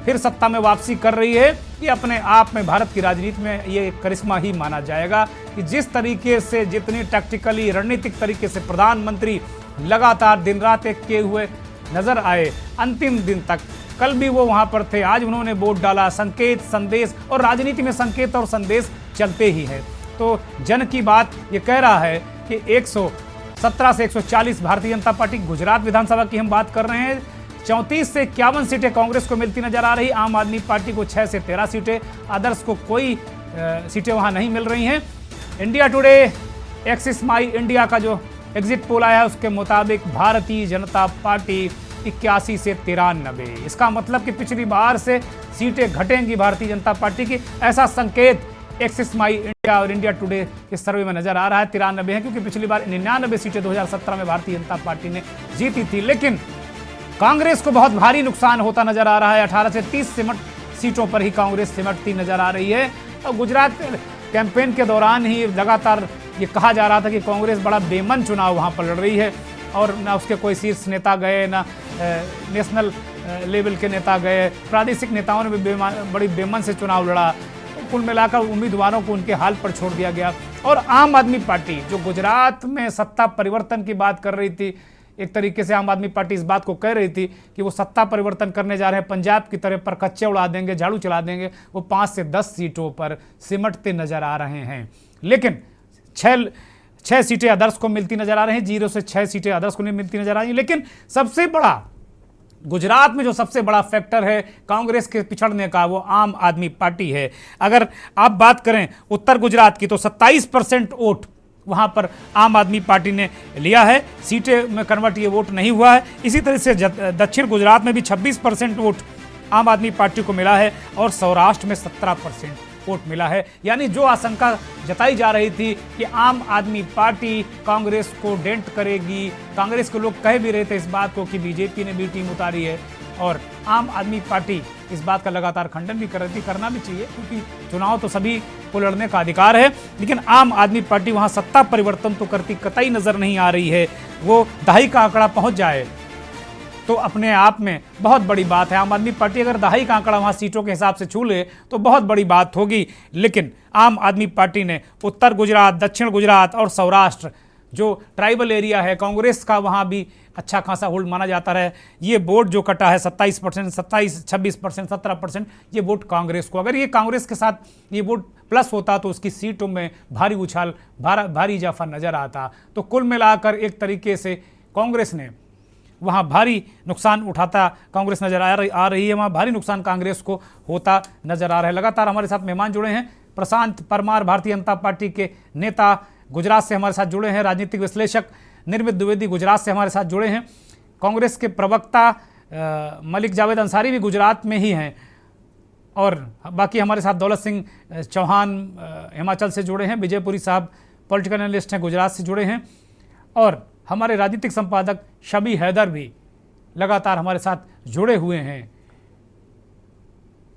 फिर सत्ता में वापसी कर रही है। ये अपने आप में भारत की राजनीति में ये करिश्मा ही माना जाएगा कि जिस तरीके से, जितनी टैक्टिकली, रणनीतिक तरीके से प्रधानमंत्री लगातार दिन रात एक किए हुए नजर आए अंतिम दिन तक। कल भी वो वहां पर थे, आज उन्होंने वोट डाला। संकेत, संदेश, और राजनीति में संकेत और संदेश चलते ही है। तो जन की बात ये कह रहा है कि 117 से 140 भारतीय जनता पार्टी गुजरात विधानसभा की हम बात कर रहे हैं। 34 से 51 सीटें कांग्रेस को मिलती नजर आ रही, आम आदमी पार्टी को 6 से 13 सीटें, अदर्स को कोई सीटें वहां नहीं मिल रही हैं। इंडिया टुडे एक्सिस माई इंडिया का जो एग्जिट पोल आया है उसके मुताबिक भारतीय जनता पार्टी 81 से 93, इसका मतलब कि पिछली बार से सीटें घटेंगी भारतीय जनता पार्टी की, ऐसा संकेत एक्सिस माई इंडिया और इंडिया टुडे के सर्वे में नजर आ रहा है। 93 है क्योंकि पिछली बार 99 सीटें 2017 में भारतीय जनता पार्टी ने जीती थी। लेकिन कांग्रेस को बहुत भारी नुकसान होता नजर आ रहा है। 18 से 30 सीटों पर ही कांग्रेस सिमटती नजर आ रही है। और गुजरात कैंपेन के दौरान ही लगातार ये कहा जा रहा था कि कांग्रेस बड़ा बेमन चुनाव वहां पर लड़ रही है और ना उसके कोई शीर्ष नेता गए, ना नेशनल लेवल के नेता गए, प्रादेशिक नेताओं ने भी बड़ी बेमन से चुनाव लड़ा। कुल मिलाकर उम्मीदवारों को उनके हाल पर छोड़ दिया गया। और आम आदमी पार्टी जो गुजरात में सत्ता परिवर्तन की बात कर रही थी, एक तरीके से आम आदमी पार्टी इस बात को कह रही थी कि वो सत्ता परिवर्तन करने जा रहे हैं, पंजाब की तरह पर कच्चे उड़ा देंगे, झाड़ू चला देंगे, वो 5 से 10 सीटों पर सिमटते नजर आ रहे हैं। लेकिन 6 सीटें अदर्स को मिलती नजर आ रही हैं, 0 से 6 सीटें अदर्स को नहीं मिलती नजर आ रही हैं। लेकिन सबसे बड़ा गुजरात में जो सबसे बड़ा फैक्टर है कांग्रेस के पिछड़ने का, वो आम आदमी पार्टी है। अगर आप बात करें उत्तर गुजरात की तो 27% वोट वहां पर आम आदमी पार्टी ने लिया है, सीटें में कन्वर्ट ये वोट नहीं हुआ है। इसी तरह से दक्षिण गुजरात में भी 26% वोट आम आदमी पार्टी को मिला है और सौराष्ट्र में 17% वोट मिला है। यानी जो आशंका जताई जा रही थी कि आम आदमी पार्टी कांग्रेस को डेंट करेगी, कांग्रेस के लोग कह भी रहे थे इस बात को कि बीजेपी ने भी टीम उतारी है, और आम आदमी पार्टी इस बात का लगातार खंडन भी कर रही थी। करना भी चाहिए क्योंकि चुनाव तो सभी को लड़ने का अधिकार है। लेकिन आम आदमी पार्टी वहां सत्ता परिवर्तन तो करती कतई नजर नहीं आ रही है। वो दहाई का आंकड़ा पहुंच जाए तो अपने आप में बहुत बड़ी बात है। आम आदमी पार्टी अगर दहाई का आंकड़ा वहां सीटों के हिसाब से छू ले तो बहुत बड़ी बात होगी। लेकिन आम आदमी पार्टी ने उत्तर गुजरात, दक्षिण गुजरात और सौराष्ट्र जो ट्राइबल एरिया है, कांग्रेस का वहां भी अच्छा खासा होल्ड माना जाता रहा। ये वोट जो कटा है 27%, 26%, 17%, ये वोट कांग्रेस को, अगर ये कांग्रेस के साथ ये वोट प्लस होता तो उसकी सीटों में भारी उछाल, भारी इजाफा नजर आता। तो कुल मिलाकर एक तरीके से कांग्रेस ने वहाँ भारी नुकसान उठाता कांग्रेस नजर आ रही है, वहाँ भारी नुकसान कांग्रेस को होता नजर आ रहा है। लगातार हमारे साथ मेहमान जुड़े हैं, प्रशांत परमार भारतीय जनता पार्टी के नेता गुजरात से हमारे साथ जुड़े हैं, राजनीतिक विश्लेषक निर्मित द्विवेदी गुजरात से हमारे साथ जुड़े हैं, कांग्रेस के प्रवक्ता मलिक जावेद अंसारी भी गुजरात में ही हैं, और बाकी हमारे साथ दौलत सिंह चौहान हिमाचल से जुड़े हैं, विजयपुरी साहब पॉलिटिकल एनालिस्ट हैं गुजरात से जुड़े हैं, और हमारे राजनीतिक संपादक शबी हैदर भी लगातार हमारे साथ जुड़े हुए हैं।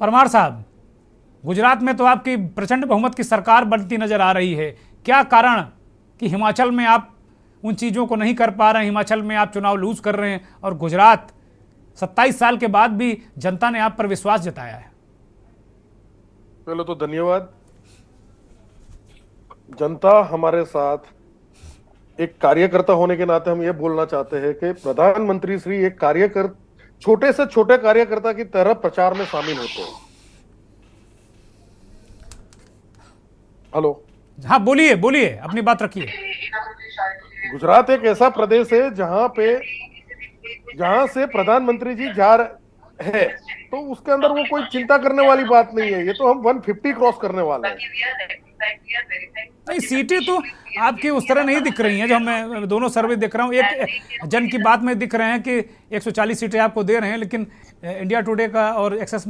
परमार साहब, गुजरात में तो आपकी प्रचंड बहुमत की सरकार बनती नजर आ रही है, क्या कारण कि हिमाचल में आप उन चीज़ों को नहीं कर पा रहे हैं। हिमाचल में आप चुनाव लूज कर रहे हैं और गुजरात 27 साल के बाद भी जनता ने आप पर विश्वास जताया है। पहले तो धन्यवाद। जनता हमारे साथ, एक कार्यकर्ता होने के नाते हम ये बोलना चाहते हैं कि प्रधानमंत्री श्री एक छोटे से छोटे कार्यकर्ता की तरह प्रचार में शामिल होते हैं। हेलो, हाँ बोलिए बोलिए, अपनी बात रखिए। गुजरात एक ऐसा प्रदेश है जहां से प्रधानमंत्री जी जा रहे हैं, तो उसके अंदर वो कोई चिंता करने वाली बात नहीं है। ये तो हम 150 क्रॉस करने वाले हैं। नहीं, सीटें तो आपकी उस तरह नहीं दिख रही हैं जो मैं दोनों सर्वे देख रहा हूँ। एक जन की बात में दिख रहे हैं कि 140 सीटें आपको दे रहे हैं, लेकिन इंडिया टुडे का और एक्सेस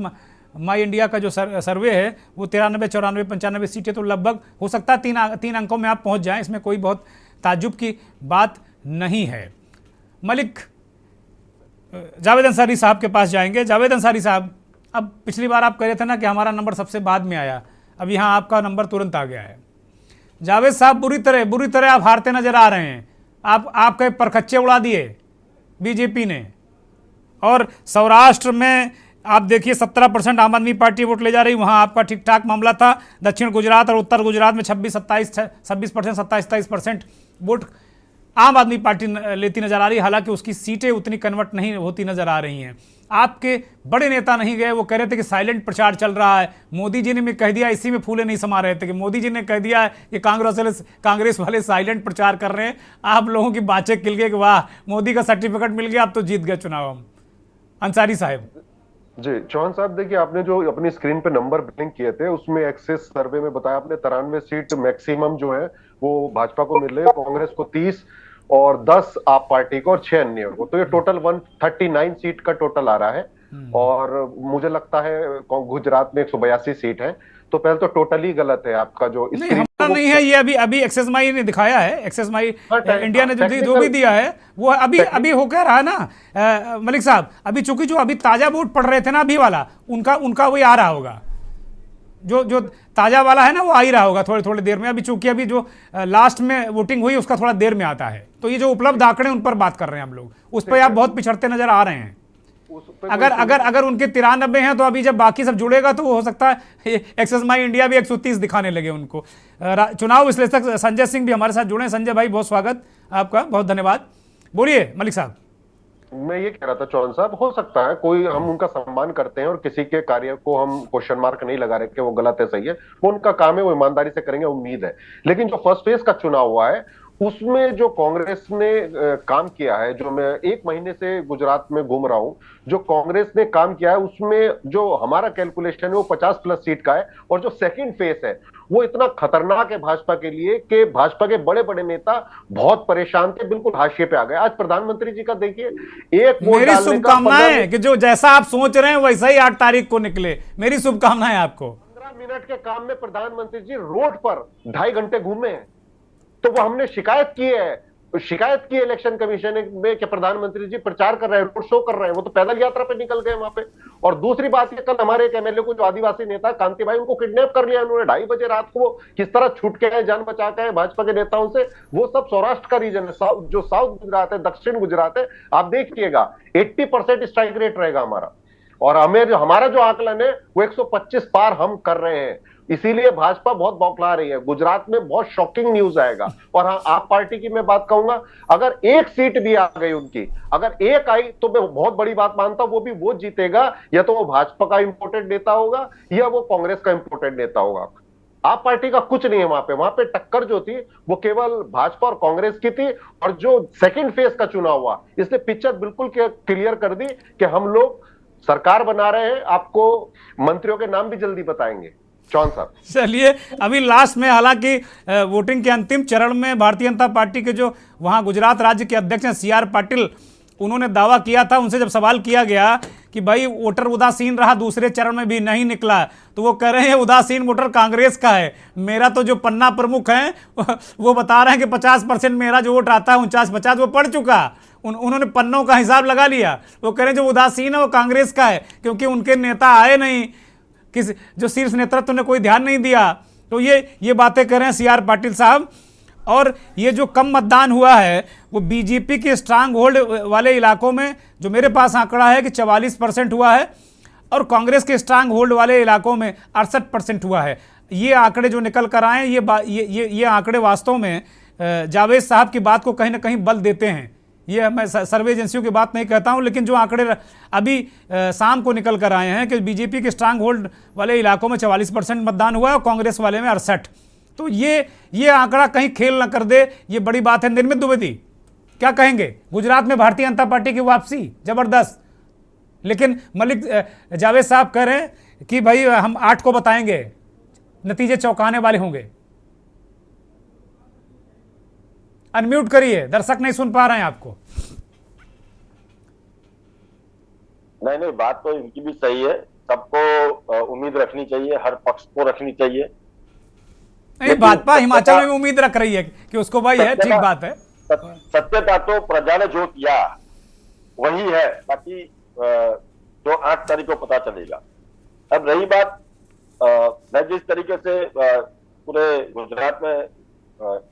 माई इंडिया का जो सर्वे है वो 93, 94, 95 सीटें तो लगभग हो सकता है तीन अंकों में आप पहुंच जाएं। इसमें कोई बहुत ताज्जुब की बात नहीं है। मलिक, जावेद अंसारी साहब के पास जाएंगे। जावेद अंसारी साहब, अब पिछली बार आप कह रहे थे ना कि हमारा नंबर सबसे बाद में आया, अब यहाँ आपका नंबर तुरंत आ गया है। जावेद साहब, बुरी तरह आप हारते नजर आ रहे हैं। आपके परखच्चे उड़ा दिए बीजेपी ने, और सौराष्ट्र में आप देखिए 17% आम आदमी पार्टी वोट ले जा रही, वहाँ आपका ठीक ठाक मामला था। दक्षिण गुजरात और उत्तर गुजरात में 26% 27% वोट आम आदमी पार्टी लेती नजर आ रही है, हालांकि उसकी सीटें उतनी कन्वर्ट नहीं होती नजर आ रही हैं। आपके बड़े नेता नहीं गए, वो कह रहे थे कि साइलेंट प्रचार चल रहा है। मोदी जी ने भी कह दिया, इसी में फूले नहीं समा रहे थे कि मोदी जी ने कह दिया है कि कांग्रेस वाले साइलेंट प्रचार कर रहे हैं। आप लोगों की बातें खिल गई कि वाह, मोदी का सर्टिफिकेट मिल गया, अब तो जीत गए चुनाव हम। अंसारी साहब जी, चौहान साहब, देखिए आपने जो अपनी स्क्रीन पे नंबर ब्लिंक किए थे उसमें एक्सेस सर्वे में बताया आपने 93 सीट मैक्सिमम जो है वो भाजपा को मिल रही है, कांग्रेस को 30 और 10 आप पार्टी को और 6 अन्य को, तो ये टोटल 139 सीट का टोटल आ रहा है। और मुझे लगता है गुजरात में 182 सीट है। तो पहले तो टोटली गलत है आपका जो नहीं, हमारा नहीं है ये। अभी एक्सेस माई ने दिखाया है, एक्सेस माई इंडिया ने जो भी दिया है वो अभी हो क्या रहा ना मलिक साहब। अभी चूंकि जो अभी ताजा वोट पढ़ रहे थे ना, अभी वाला उनका वही आ रहा होगा, जो ताजा वाला है ना वो आ ही रहा होगा थोड़ी देर में। अभी चूंकि अभी जो लास्ट में वोटिंग हुई उसका थोड़ा देर में आता है, तो ये जो उपलब्ध आंकड़े उन पर बात कर रहे हैं हम लोग, उस पर आप बहुत पिछड़ते नजर आ रहे हैं। अगर उनके 93 हैं तो अभी जब बाकी सब जुड़ेगा तो हो सकता है एक्सेस माई इंडिया भी 130 दिखाने लगे उनको। चुनाव विश्लेषक संजय सिंह भी हमारे साथ जुड़े। संजय भाई, बहुत स्वागत आपका, बहुत धन्यवाद। बोलिए मलिक साहब। मैं ये कह रहा था चौहान साहब, हो सकता है कोई, हम उनका सम्मान करते हैं और किसी के कार्य को हम क्वेश्चन मार्क नहीं लगा रहे कि वो गलत है सही है, वो उनका काम है, वो ईमानदारी से करेंगे, उम्मीद है। लेकिन जो फर्स्ट फेज का चुनाव हुआ है उसमें जो कांग्रेस ने काम किया है, जो मैं 1 महीने से गुजरात में घूम रहा हूं, जो कांग्रेस ने काम किया है उसमें जो हमारा कैलकुलेशन है वो 50+ सीट का है। और जो सेकंड फेज है वो इतना खतरनाक है भाजपा के लिए कि भाजपा के बड़े बड़े नेता बहुत परेशान थे, बिल्कुल हाशिए पे आ गए। आज प्रधानमंत्री जी का देखिए, एक वोट मेरी शुभकामनाएं कि जो जैसा आप सोच रहे हैं वैसा ही 8 तारीख को निकले। मेरी शुभकामनाएं आपको। 15 मिनट के काम में प्रधानमंत्री जी रोड पर 2.5 घंटे घूमे हैं, तो वो हमने शिकायत की इलेक्शन कमीशन में कि प्रधानमंत्री जी प्रचार कर रहे हैं, रोड शो कर रहे हैं, वो तो पैदल यात्रा पे निकल गए वहां पे। और दूसरी बात ये, कल हमारे एक एमएलए को, जो आदिवासी नेता कांति भाई, उनको किडनैप कर लिया उन्होंने 2:30 बजे रात को। वो किस तरह छूट के आए, जान बचा के आए भाजपा के नेताओं से। वो सब सौराष्ट्र का रीजन है, जो साउथ गुजरात है, दक्षिण गुजरात है। आप देखिएगा 80% स्ट्राइक रेट रहेगा हमारा, और हमारा जो आकलन है वो 125 पार हम कर रहे हैं। इसीलिए भाजपा बहुत बौखला रही है। गुजरात में बहुत शॉकिंग न्यूज आएगा। और हाँ, आप पार्टी की मैं बात कहूंगा, अगर 1 सीट भी आ गई उनकी, अगर 1 आई तो मैं बहुत बड़ी बात मानता हूं, वो भी वो जीतेगा, या तो वो भाजपा का इंपोर्टेड नेता होगा या वो कांग्रेस का इंपोर्टेड नेता होगा। आप पार्टी का कुछ नहीं है वहां पे टक्कर जो थी वो केवल भाजपा और कांग्रेस की थी। और जो सेकेंड फेज का चुनाव हुआ, इसने पिक्चर बिल्कुल क्लियर कर दी कि हम लोग सरकार बना रहे हैं। आपको मंत्रियों के नाम भी जल्दी बताएंगे चौहान साहब। चलिए, अभी लास्ट में, हालांकि वोटिंग के अंतिम चरण में भारतीय जनता पार्टी के जो वहां गुजरात राज्य के अध्यक्ष हैं CR पाटिल, उन्होंने दावा किया था, उनसे जब सवाल किया गया कि भाई वोटर उदासीन रहा, दूसरे चरण में भी नहीं निकला, तो वो कह रहे हैं उदासीन वोटर कांग्रेस का है। मेरा तो जो पन्ना प्रमुख है वो बता रहे हैं कि 50% मेरा जो वोट आता है 49-50 वो पड़ चुका। उन्होंने पन्नों का हिसाब लगा लिया। वो कह रहे हैं जो उदासीन है वो कांग्रेस का है, क्योंकि उनके नेता आए नहीं, जो शीर्ष नेतृत्व ने कोई ध्यान नहीं दिया। तो ये बातें कर रहे हैं CR पाटिल साहब। और ये जो कम मतदान हुआ है वो बीजेपी के स्ट्रांग होल्ड वाले इलाकों में, जो मेरे पास आंकड़ा है कि 44% हुआ है, और कांग्रेस के स्ट्रांग होल्ड वाले इलाकों में 68% हुआ है। ये आंकड़े जो निकल कर आए, ये आंकड़े वास्तव में जावेद साहब की बात को कहीं ना कहीं बल देते हैं। ये मैं सर्वे एजेंसियों की बात नहीं कहता हूं, लेकिन जो आंकड़े अभी शाम को निकल कर आए हैं कि बीजेपी के स्ट्रांग होल्ड वाले इलाकों में 44% मतदान हुआ है और कांग्रेस वाले में 68। तो ये आंकड़ा कहीं खेल ना कर दे, ये बड़ी बात है। निर्मित द्विवेदी क्या कहेंगे? गुजरात में भारतीय जनता पार्टी की वापसी जबरदस्त, लेकिन मलिक जावेद साहब कह रहे हैं कि भाई हम 8 को बताएंगे, नतीजे चौंकाने वाले होंगे। अनम्यूट करिए, दर्शक नहीं सुन पा रहे हैं आपको। नहीं, बात तो इनकी भी सही है। सबको उम्मीद रखनी चाहिए, हर पक्ष को रखनी चाहिए। नहीं, भाजपा हिमाचल में उम्मीद रख रही है कि उसको भाई है, ठीक बात है। सत्यता तो प्रजा ने जो किया वही है, बाकी जो 8 तारीख को पता चलेगा। अब रही बात, मैं जिस तरीके से पूरे गुजरात में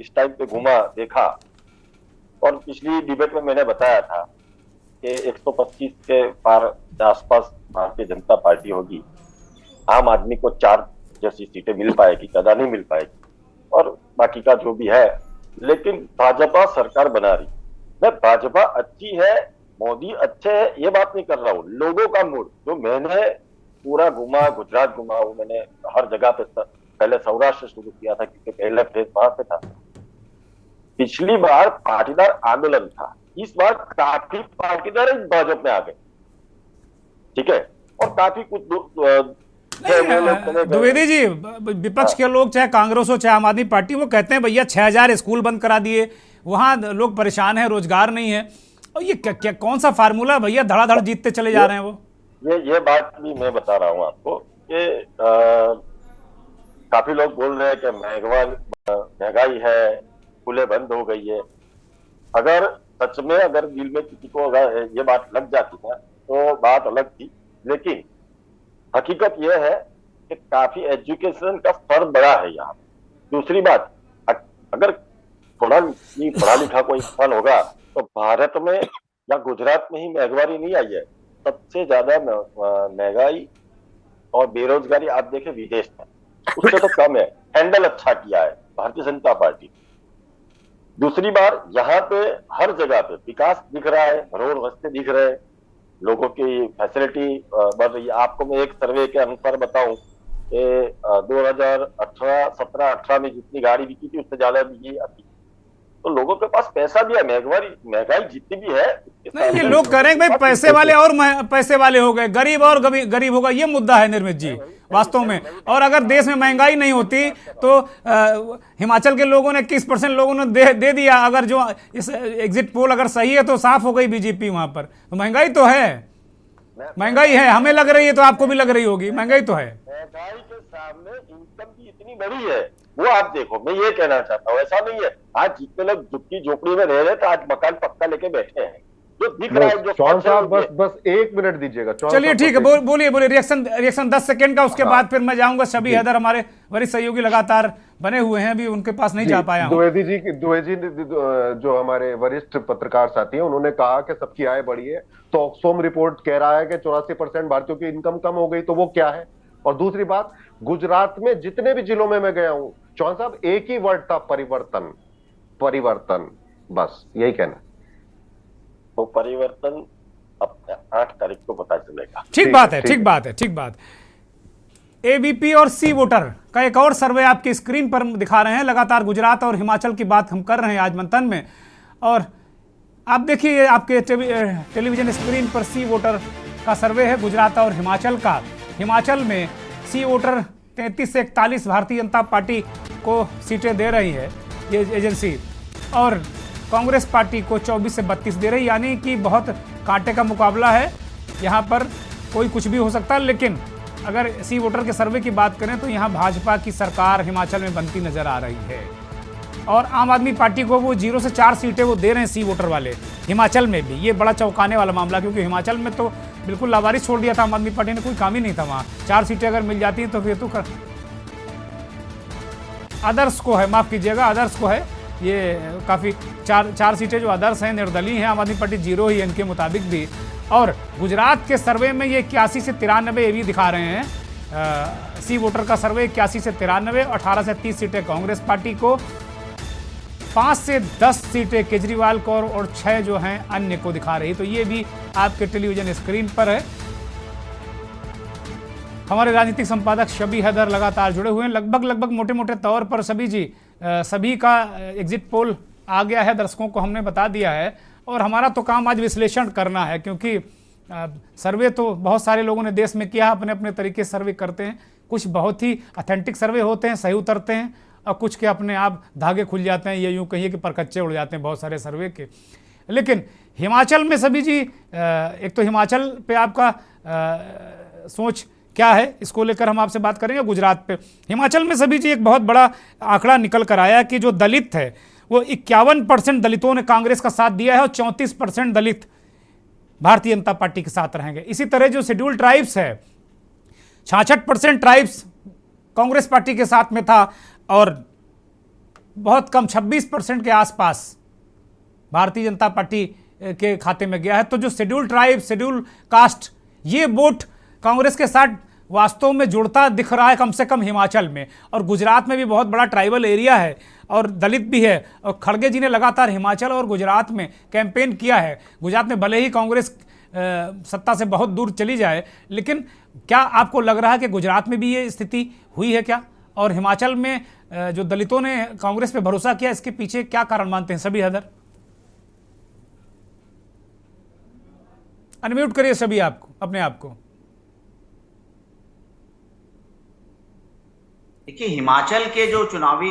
इस टाइम पे घूमा देखा, और पिछली डिबेट में मैंने बताया था कि 125 के पार आसपास भारतीय जनता पार्टी होगी। आम आदमी को 4 जैसी सीटें मिल पाएगी, ज्यादा नहीं मिल पाएगी, और बाकी का जो भी है। लेकिन भाजपा सरकार बना रही। मैं भाजपा अच्छी है, मोदी अच्छे है, ये बात नहीं कर रहा हूँ। लोगों का मूड जो मैंने पूरा घुमा, गुजरात घुमा, वो मैंने हर जगह पे, पहले सौराष्ट्र शुरू किया था क्योंकि पहले फेज वहां पे था। पिछली बार पाटीदार आंदोलन था, इस बार काफी पाटीदार भाजपा में आ गए, ठीक है, और काफी कुछ द्विवेदी जी, विपक्ष के लोग चाहे कांग्रेस हो चाहे आम आदमी पार्टी, वो कहते हैं भैया 6000 स्कूल बंद करा दिए, वहां लोग परेशान हैं, रोजगार नहीं है। और ये क्या कौन सा फार्मूला भैया, धड़ाधड़ जीतते चले जा रहे हैं वो? ये बात भी मैं बता रहा हूँ आपको कि काफी लोग बोल रहे हैं कि महंगाई है, स्कूलें बंद हो गई है। अगर सच में अगर दिल में किसी को अगर ये बात लग जाती ना तो बात अलग थी, लेकिन हकीकत यह है कि काफी एजुकेशन का स्तर बड़ा है यहाँ। दूसरी बात, अगर थोड़ा पढ़ा लिखा कोई इंसान होगा तो भारत में या गुजरात में ही महंगाई नहीं आई है। सबसे ज्यादा महंगाई और बेरोजगारी आप देखें विदेश में, उससे तो कम है। हैंडल अच्छा किया है भारतीय जनता पार्टी। दूसरी बार यहाँ पे हर जगह पे विकास दिख रहा है, रोड रास्ते दिख रहे हैं, लोगों की फैसिलिटी बढ़ रही है। आपको मैं एक सर्वे के अनुसार बताऊं कि 2017-18 में जितनी गाड़ी बिकी थी उससे ज्यादा बिकी अभी। तो लोगों के पास पैसा भी है, महंगाई जितनी भी है। नहीं, ये लोग कह रहे हैं भाई पैसे वाले और पैसे वाले हो गए, गरीब और गरीब होगा, ये मुद्दा है निर्मित जी वास्तव में। और अगर देश में महंगाई नहीं होती तो हिमाचल के लोगों ने 21% लोगों ने दे दिया। अगर जो इस एग्जिट पोल अगर सही है तो साफ हो गई बीजेपी वहां पर। तो महंगाई तो है, महंगाई है, हमें लग रही है तो आपको भी लग रही होगी, महंगाई तो है। महंगाई के सामने इनकम भी इतनी बड़ी है, वो आप देखो। मैं ये कहना चाहता हूँ, ऐसा नहीं है आज जितने लोग झुग्गी झोपड़ी में रह रहे थे आज मकान पक्का लेके बैठे हैं। जो दिख रहा है, जो चौहान साहब बस 1 मिनट दीजिएगा। चलिए ठीक है, बोलिए रिएक्शन 10 सेकंड का, उसके बाद फिर मैं जाऊंगा। शबी हैदर हमारे वरिष्ठ सहयोगी लगातार बने हुए हैं, अभी उनके पास नहीं जा पाया। द्विवेदी जी जो हमारे वरिष्ठ पत्रकार साथी हैं, उन्होंने कहा कि सबकी आय बढ़ी है, तो ऑक्सफोम रिपोर्ट कह रहा है कि 84% भारतीयों की इनकम कम हो गई, तो वो क्या है? और दूसरी बात, गुजरात में जितने भी जिलों में मैं गया हूं, चौहान साहब, एक ही वर्ड था, परिवर्तन, बस यही कहना। तो परिवर्तन अब 8 तारीख को पता चलेगा। ठीक बात है। एबीपी और सी वोटर का एक और सर्वे आपकी स्क्रीन पर दिखा रहे हैं। लगातार गुजरात और हिमाचल की बात हम कर रहे हैं आज मंथन में, और आप देखिए आपके टेलीविजन स्क्रीन पर सी वोटर का सर्वे है गुजरात और हिमाचल का। हिमाचल में सी वोटर 33 से 41 भारतीय जनता पार्टी को सीटें दे रही है ये एजेंसी, और कांग्रेस पार्टी को 24 से 32 दे रही, यानी कि बहुत कांटे का मुकाबला है। यहाँ पर कोई कुछ भी हो सकता है, लेकिन अगर सी वोटर के सर्वे की बात करें तो यहाँ भाजपा की सरकार हिमाचल में बनती नजर आ रही है। और आम आदमी पार्टी को वो 0 से 4 सीटें वो दे रहे हैं सी वोटर वाले हिमाचल में भी। ये बड़ा चौंकाने वाला मामला, क्योंकि हिमाचल में तो बिल्कुल लावारिस छोड़ दिया था आम आदमी पार्टी ने, कोई काम ही नहीं था वहाँ। 4 सीटें अगर मिल जाती हैं तो फिर तो आदर्श को है, माफ कीजिएगा, आदर्श को है ये काफ़ी चार सीटें जो अदर्स हैं, निर्दलीय हैं, आम आदमी पार्टी 0 ही है इनके मुताबिक भी। और गुजरात के सर्वे में ये 81 से 93 ये भी दिखा रहे हैं। सी वोटर का सर्वे 81 से 93, 18 से 30 सीटें कांग्रेस पार्टी को, 5 से 10 सीटें केजरीवाल को और 6 जो हैं अन्य को दिखा रही। तो ये भी आपके टेलीविजन स्क्रीन पर है। हमारे राजनीतिक संपादक शबी हैदर लगातार जुड़े हुए हैं। लगभग मोटे मोटे तौर पर सभी का एग्जिट पोल आ गया है, दर्शकों को हमने बता दिया है। और हमारा तो काम आज विश्लेषण करना है, क्योंकि सर्वे तो बहुत सारे लोगों ने देश में किया, अपने अपने तरीके से सर्वे करते हैं। कुछ बहुत ही ऑथेंटिक सर्वे होते हैं, सही उतरते हैं, और कुछ के अपने आप धागे खुल जाते हैं, ये यूँ कहिए कि परकच्चे उड़ जाते हैं बहुत सारे सर्वे के। लेकिन हिमाचल में सभी जी, एक तो हिमाचल पे आपका सोच क्या है, इसको लेकर हम आपसे बात करेंगे। गुजरात पे, हिमाचल में सभी जी एक बहुत बड़ा आंकड़ा निकल कर आया कि जो दलित है वो 51% दलितों ने कांग्रेस का साथ दिया है और 34% दलित भारतीय जनता पार्टी के साथ रहेंगे। इसी तरह जो शेड्यूल ट्राइब्स है, 66% ट्राइब्स कांग्रेस पार्टी के साथ में था और बहुत कम 26% के आसपास भारतीय जनता पार्टी के खाते में गया है। तो जो शेड्यूल ट्राइब, शेड्यूल कास्ट, ये वोट कांग्रेस के साथ वास्तव में जुड़ता दिख रहा है, कम से कम हिमाचल में। और गुजरात में भी बहुत बड़ा ट्राइबल एरिया है और दलित भी है। और खड़गे जी ने लगातार हिमाचल और गुजरात में कैंपेन किया है। गुजरात में भले ही कांग्रेस सत्ता से बहुत दूर चली जाए, लेकिन क्या आपको लग रहा है कि गुजरात में भी ये स्थिति हुई है क्या? और हिमाचल में जो दलितों ने कांग्रेस पे भरोसा किया, इसके पीछे क्या कारण मानते हैं सभी हैदर? अनम्यूट करिए सभी आपको, अपने आप को। देखिए, हिमाचल के जो चुनाव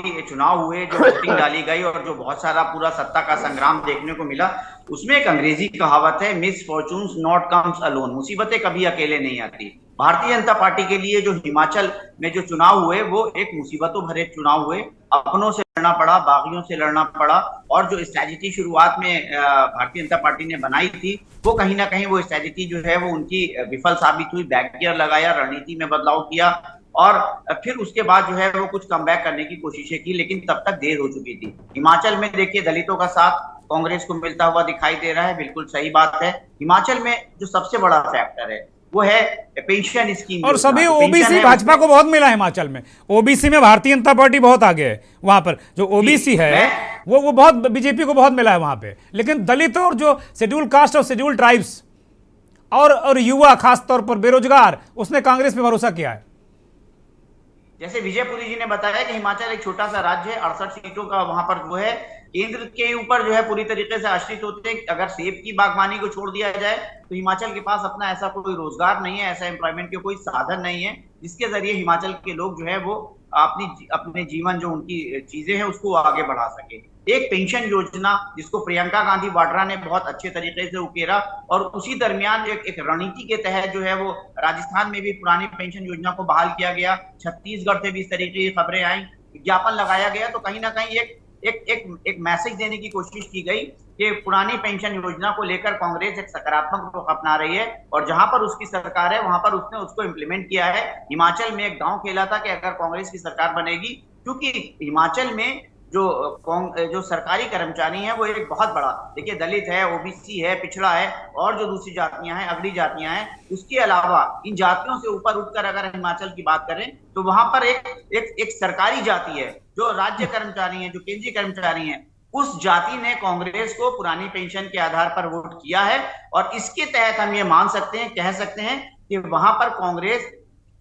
हुए, जो वोटिंग डाली गई और जो बहुत सारा पूरा सत्ता का संग्राम देखने को मिला, उसमें एक अंग्रेजी कहावत है, miss fortunes not comes alone, मुसीबतें कभी अकेले नहीं आती। भारतीय जनता पार्टी के लिए जो हिमाचल में जो चुनाव हुए वो एक मुसीबतों भरे चुनाव हुए। अपनों से लड़ना पड़ा, बागियों से लड़ना पड़ा, और जो स्ट्रैटेजी शुरुआत में भारतीय जनता पार्टी ने बनाई थी वो कहीं ना कहीं वो स्ट्रैटेजी जो है वो उनकी विफल साबित हुई। बैक गियर लगाया, रणनीति में बदलाव किया और फिर उसके बाद जो है वो कुछ कमबैक करने की कोशिशें की, लेकिन तब तक देर हो चुकी थी। हिमाचल में देखिए, दलितों का साथ कांग्रेस को मिलता हुआ दिखाई दे रहा है, बिल्कुल सही बात है। हिमाचल में जो सबसे बड़ा फैक्टर है वो है पेंशन स्कीम, और सभी ओबीसी भाजपा को बहुत मिला हिमाचल में। ओबीसी में भारतीय जनता पार्टी बहुत आगे है। वहां पर जो ओबीसी है वो बहुत बीजेपी को बहुत मिला है वहां पे। लेकिन दलित और जो शेड्यूल कास्ट और शेड्यूल ट्राइब्स और युवा, खासतौर पर बेरोजगार, उसने कांग्रेस पे भरोसा किया है। जैसे विजयपुरी जी ने बताया कि हिमाचल एक छोटा सा राज्य है, 68 सीटों का वहां पर वो है, केंद्र के ऊपर जो है पूरी तरीके से आश्रित होते हैं। अगर सेब की बागवानी को छोड़ दिया जाए तो हिमाचल के पास अपना ऐसा कोई रोजगार नहीं है, ऐसा एम्प्लॉयमेंट के कोई साधन नहीं है जिसके जरिए हिमाचल के लोग जो है वो अपने जीवन, जो उनकी चीजें हैं, उसको आगे बढ़ा सके। एक पेंशन योजना जिसको प्रियंका गांधी वाड्रा ने बहुत अच्छे तरीके से उकेरा, और उसी दरमियान एक रणनीति के तहत जो है वो राजस्थान में भी पुरानी पेंशन योजना को बहाल किया गया। छत्तीसगढ़ से भी इस तरीके की खबरें आई, विज्ञापन लगाया गया। तो कहीं ना कहीं एक मैसेज देने की कोशिश की गई कि पुरानी पेंशन योजना को लेकर कांग्रेस एक सकारात्मक रुख अपना रही है, और जहां पर उसकी सरकार है वहां पर उसने उसको इम्प्लीमेंट किया है। हिमाचल में एक गांव खेला था कि अगर कांग्रेस की सरकार बनेगी, क्योंकि हिमाचल में जो सरकारी कर्मचारी हैं वो एक बहुत बड़ा, देखिए, दलित है, ओबीसी है, पिछड़ा है, और जो दूसरी जातियां हैं, अगली जातियां हैं, उसके अलावा इन जातियों से ऊपर उठकर अगर हिमाचल की बात करें तो वहां पर एक सरकारी जाति है, जो राज्य कर्मचारी हैं, जो केंद्रीय कर्मचारी हैं। उस जाति ने कांग्रेस को पुरानी पेंशन के आधार पर वोट किया है, और इसके तहत हम ये मान सकते हैं, कह सकते हैं कि वहां पर कांग्रेस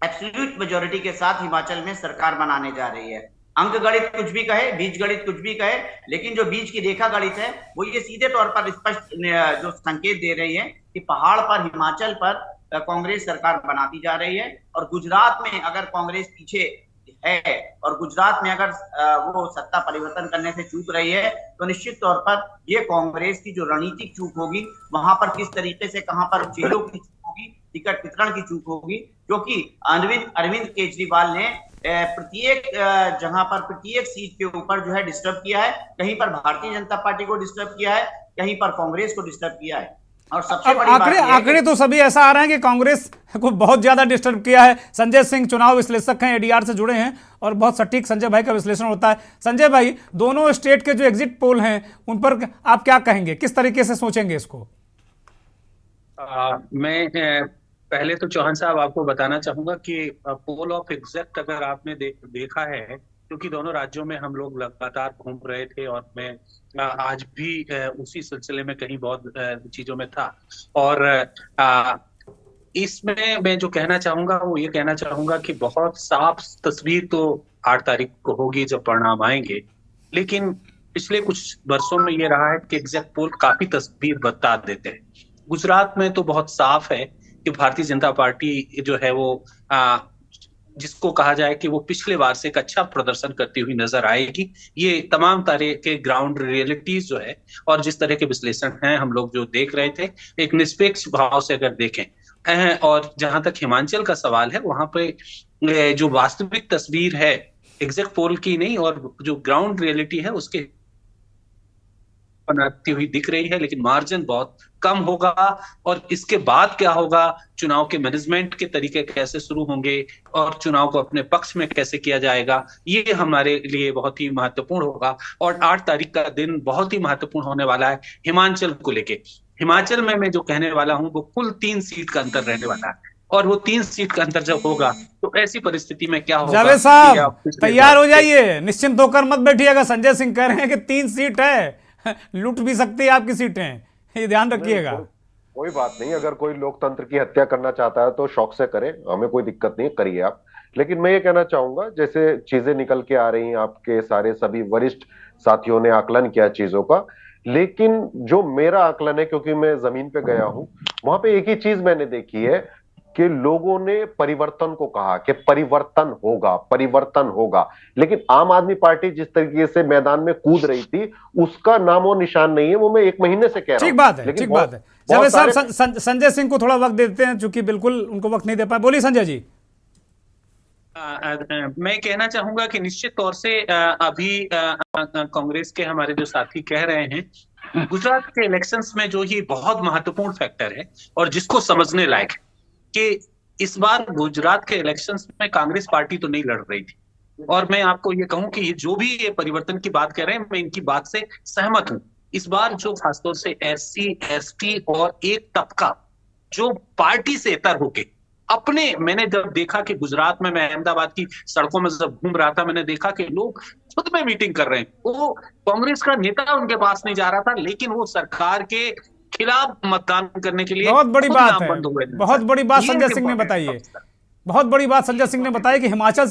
एब्सोल्यूट मेजॉरिटी के साथ हिमाचल में सरकार बनाने जा रही है। अंक गणित कुछ भी कहे, बीज गणित कुछ भी कहे, लेकिन जो बीज की रेखा गणित है वो ये सीधे तौर पर स्पष्ट जो संकेत दे रही है कि पहाड़ पर, हिमाचल पर कांग्रेस सरकार बनाती जा रही है। और गुजरात में अगर कांग्रेस पीछे है और गुजरात में अगर वो सत्ता परिवर्तन करने से चूक रही है, तो निश्चित तौर पर ये कांग्रेस की जो रणनीतिक चूक होगी, वहां पर किस तरीके से, कहां पर चेहरों की चूक होगी, टिकट वितरण की चूक होगी, क्योंकि अरविंद केजरीवाल ने प्रत्येक जहां पर प्रत्येक सीट के ऊपर जो है डिस्टर्ब किया है। कहीं पर भारतीय जनता पार्टी को डिस्टर्ब किया है, कहीं पर कांग्रेस को डिस्टर्ब किया है। और सबसे अब बड़ी बात आंकड़े यह है आंकड़े तो सभी ऐसा आ रहे हैं कि कांग्रेस को बहुत ज्यादा डिस्टर्ब किया है। संजय सिंह चुनाव विश्लेषक हैं, एडीआर से जुड़े हैं और बहुत सटीक संजय भाई का विश्लेषण होता है। संजय भाई, दोनों स्टेट के जो एग्जिट पोल हैं उन पर आप क्या कहेंगे, किस तरीके से सोचेंगे इसको? मैं पहले तो चौहान साहब आपको बताना चाहूंगा कि पोल ऑफ एग्जैक्ट अगर आपने देखा है, क्योंकि दोनों राज्यों में हम लोग लगातार घूम रहे थे और मैं आज भी उसी सिलसिले में कहीं बहुत चीजों में था। और इसमें मैं जो कहना चाहूंगा वो ये कहना चाहूंगा कि बहुत साफ तस्वीर तो 8 तारीख को होगी जब परिणाम आएंगे, लेकिन पिछले कुछ वर्षों में ये रहा है कि एग्जैक्ट पोल काफी तस्वीर बता देते हैं। गुजरात में तो बहुत साफ है कि भारतीय जनता पार्टी जो है वो जिसको कहा जाए कि वो पिछले बार से एक अच्छा प्रदर्शन करती हुई नजर आएगी। ये तमाम तरह के ग्राउंड रियलिटीज जो है और जिस तरह के विश्लेषण हैं हम लोग जो देख रहे थे, एक निष्पक्ष भाव से अगर देखें। और जहां तक हिमाचल का सवाल है, वहां पे जो वास्तविक तस्वीर है एग्जैक्ट पोल की नहीं और जो ग्राउंड रियलिटी है उसके बनाती हुई दिख रही है, लेकिन मार्जिन बहुत कम होगा। और इसके बाद क्या होगा, चुनाव के मैनेजमेंट के तरीके कैसे शुरू होंगे और चुनाव को अपने पक्ष में कैसे किया जाएगा, ये हमारे लिए बहुत ही महत्वपूर्ण होगा। और 8 तारीख का दिन बहुत ही महत्वपूर्ण होने वाला है हिमाचल को लेके। हिमाचल में मैं जो कहने वाला हूं वो कुल 3 सीट का अंतर रहने वाला है, और वो 3 सीट का अंतर जब होगा तो ऐसी परिस्थिति में क्या होगा। जावेद साहब तैयार हो जाइए, निश्चिंत होकर मत बैठिएगा। संजय सिंह कह रहे हैं कि 3 सीट है, लूट भी सकती है आपकी सीटें, ये ध्यान रखिएगा। कोई बात नहीं, अगर कोई लोकतंत्र की हत्या करना चाहता है तो शौक से करे, हमें कोई दिक्कत नहीं, करिए आप। लेकिन मैं ये कहना चाहूंगा, जैसे चीजें निकल के आ रही हैं, आपके सारे सभी वरिष्ठ साथियों ने आकलन किया चीजों का, लेकिन जो मेरा आकलन है, क्योंकि मैं जमीन पे गया हूं, वहां पे एक ही चीज मैंने देखी है कि लोगों ने परिवर्तन को कहा कि परिवर्तन होगा, लेकिन आम आदमी पार्टी जिस तरीके से मैदान में कूद रही थी उसका नामो निशान नहीं है। वो मैं 1 महीने से कह रहा हूं। ठीक बात है, ठीक बात है। जावेद साहब, संजय सिंह को थोड़ा वक्त देते हैं, चूंकि बिल्कुल उनको वक्त नहीं दे पाए। बोलिए संजय जी। मैं कहना चाहूंगा कि निश्चित तौर से अभी कांग्रेस के हमारे जो साथी कह रहे हैं, गुजरात के इलेक्शंस में जो ये बहुत महत्वपूर्ण फैक्टर है और जिसको समझने लायक है कि इस बार गुजरात के इलेक्शंस में कांग्रेस पार्टी तो नहीं लड़ रही थी। और मैं आपको ये कहूं कि ये जो भी ये परिवर्तन की बात कर रहे हैं, मैं इनकी बात से सहमत हूं। इस बार जो खासतौर से SC ST और एक तबका जो पार्टी से इतर होके अपने, मैंने जब देखा कि गुजरात में, मैं अहमदाबाद की सड़कों में जब घूम रहा था, मैंने देखा कि लोग खुद में मीटिंग कर रहे हैं। वो कांग्रेस का नेता उनके पास नहीं जा रहा था, लेकिन वो सरकार के खिलाफ मतदान करने के लिए बहुत बड़ी बात है, बहुत बड़ी बात संजय सिंह ने बताई है। बहुत बड़ी बात संजय सिंह ने बताई कि हिमाचल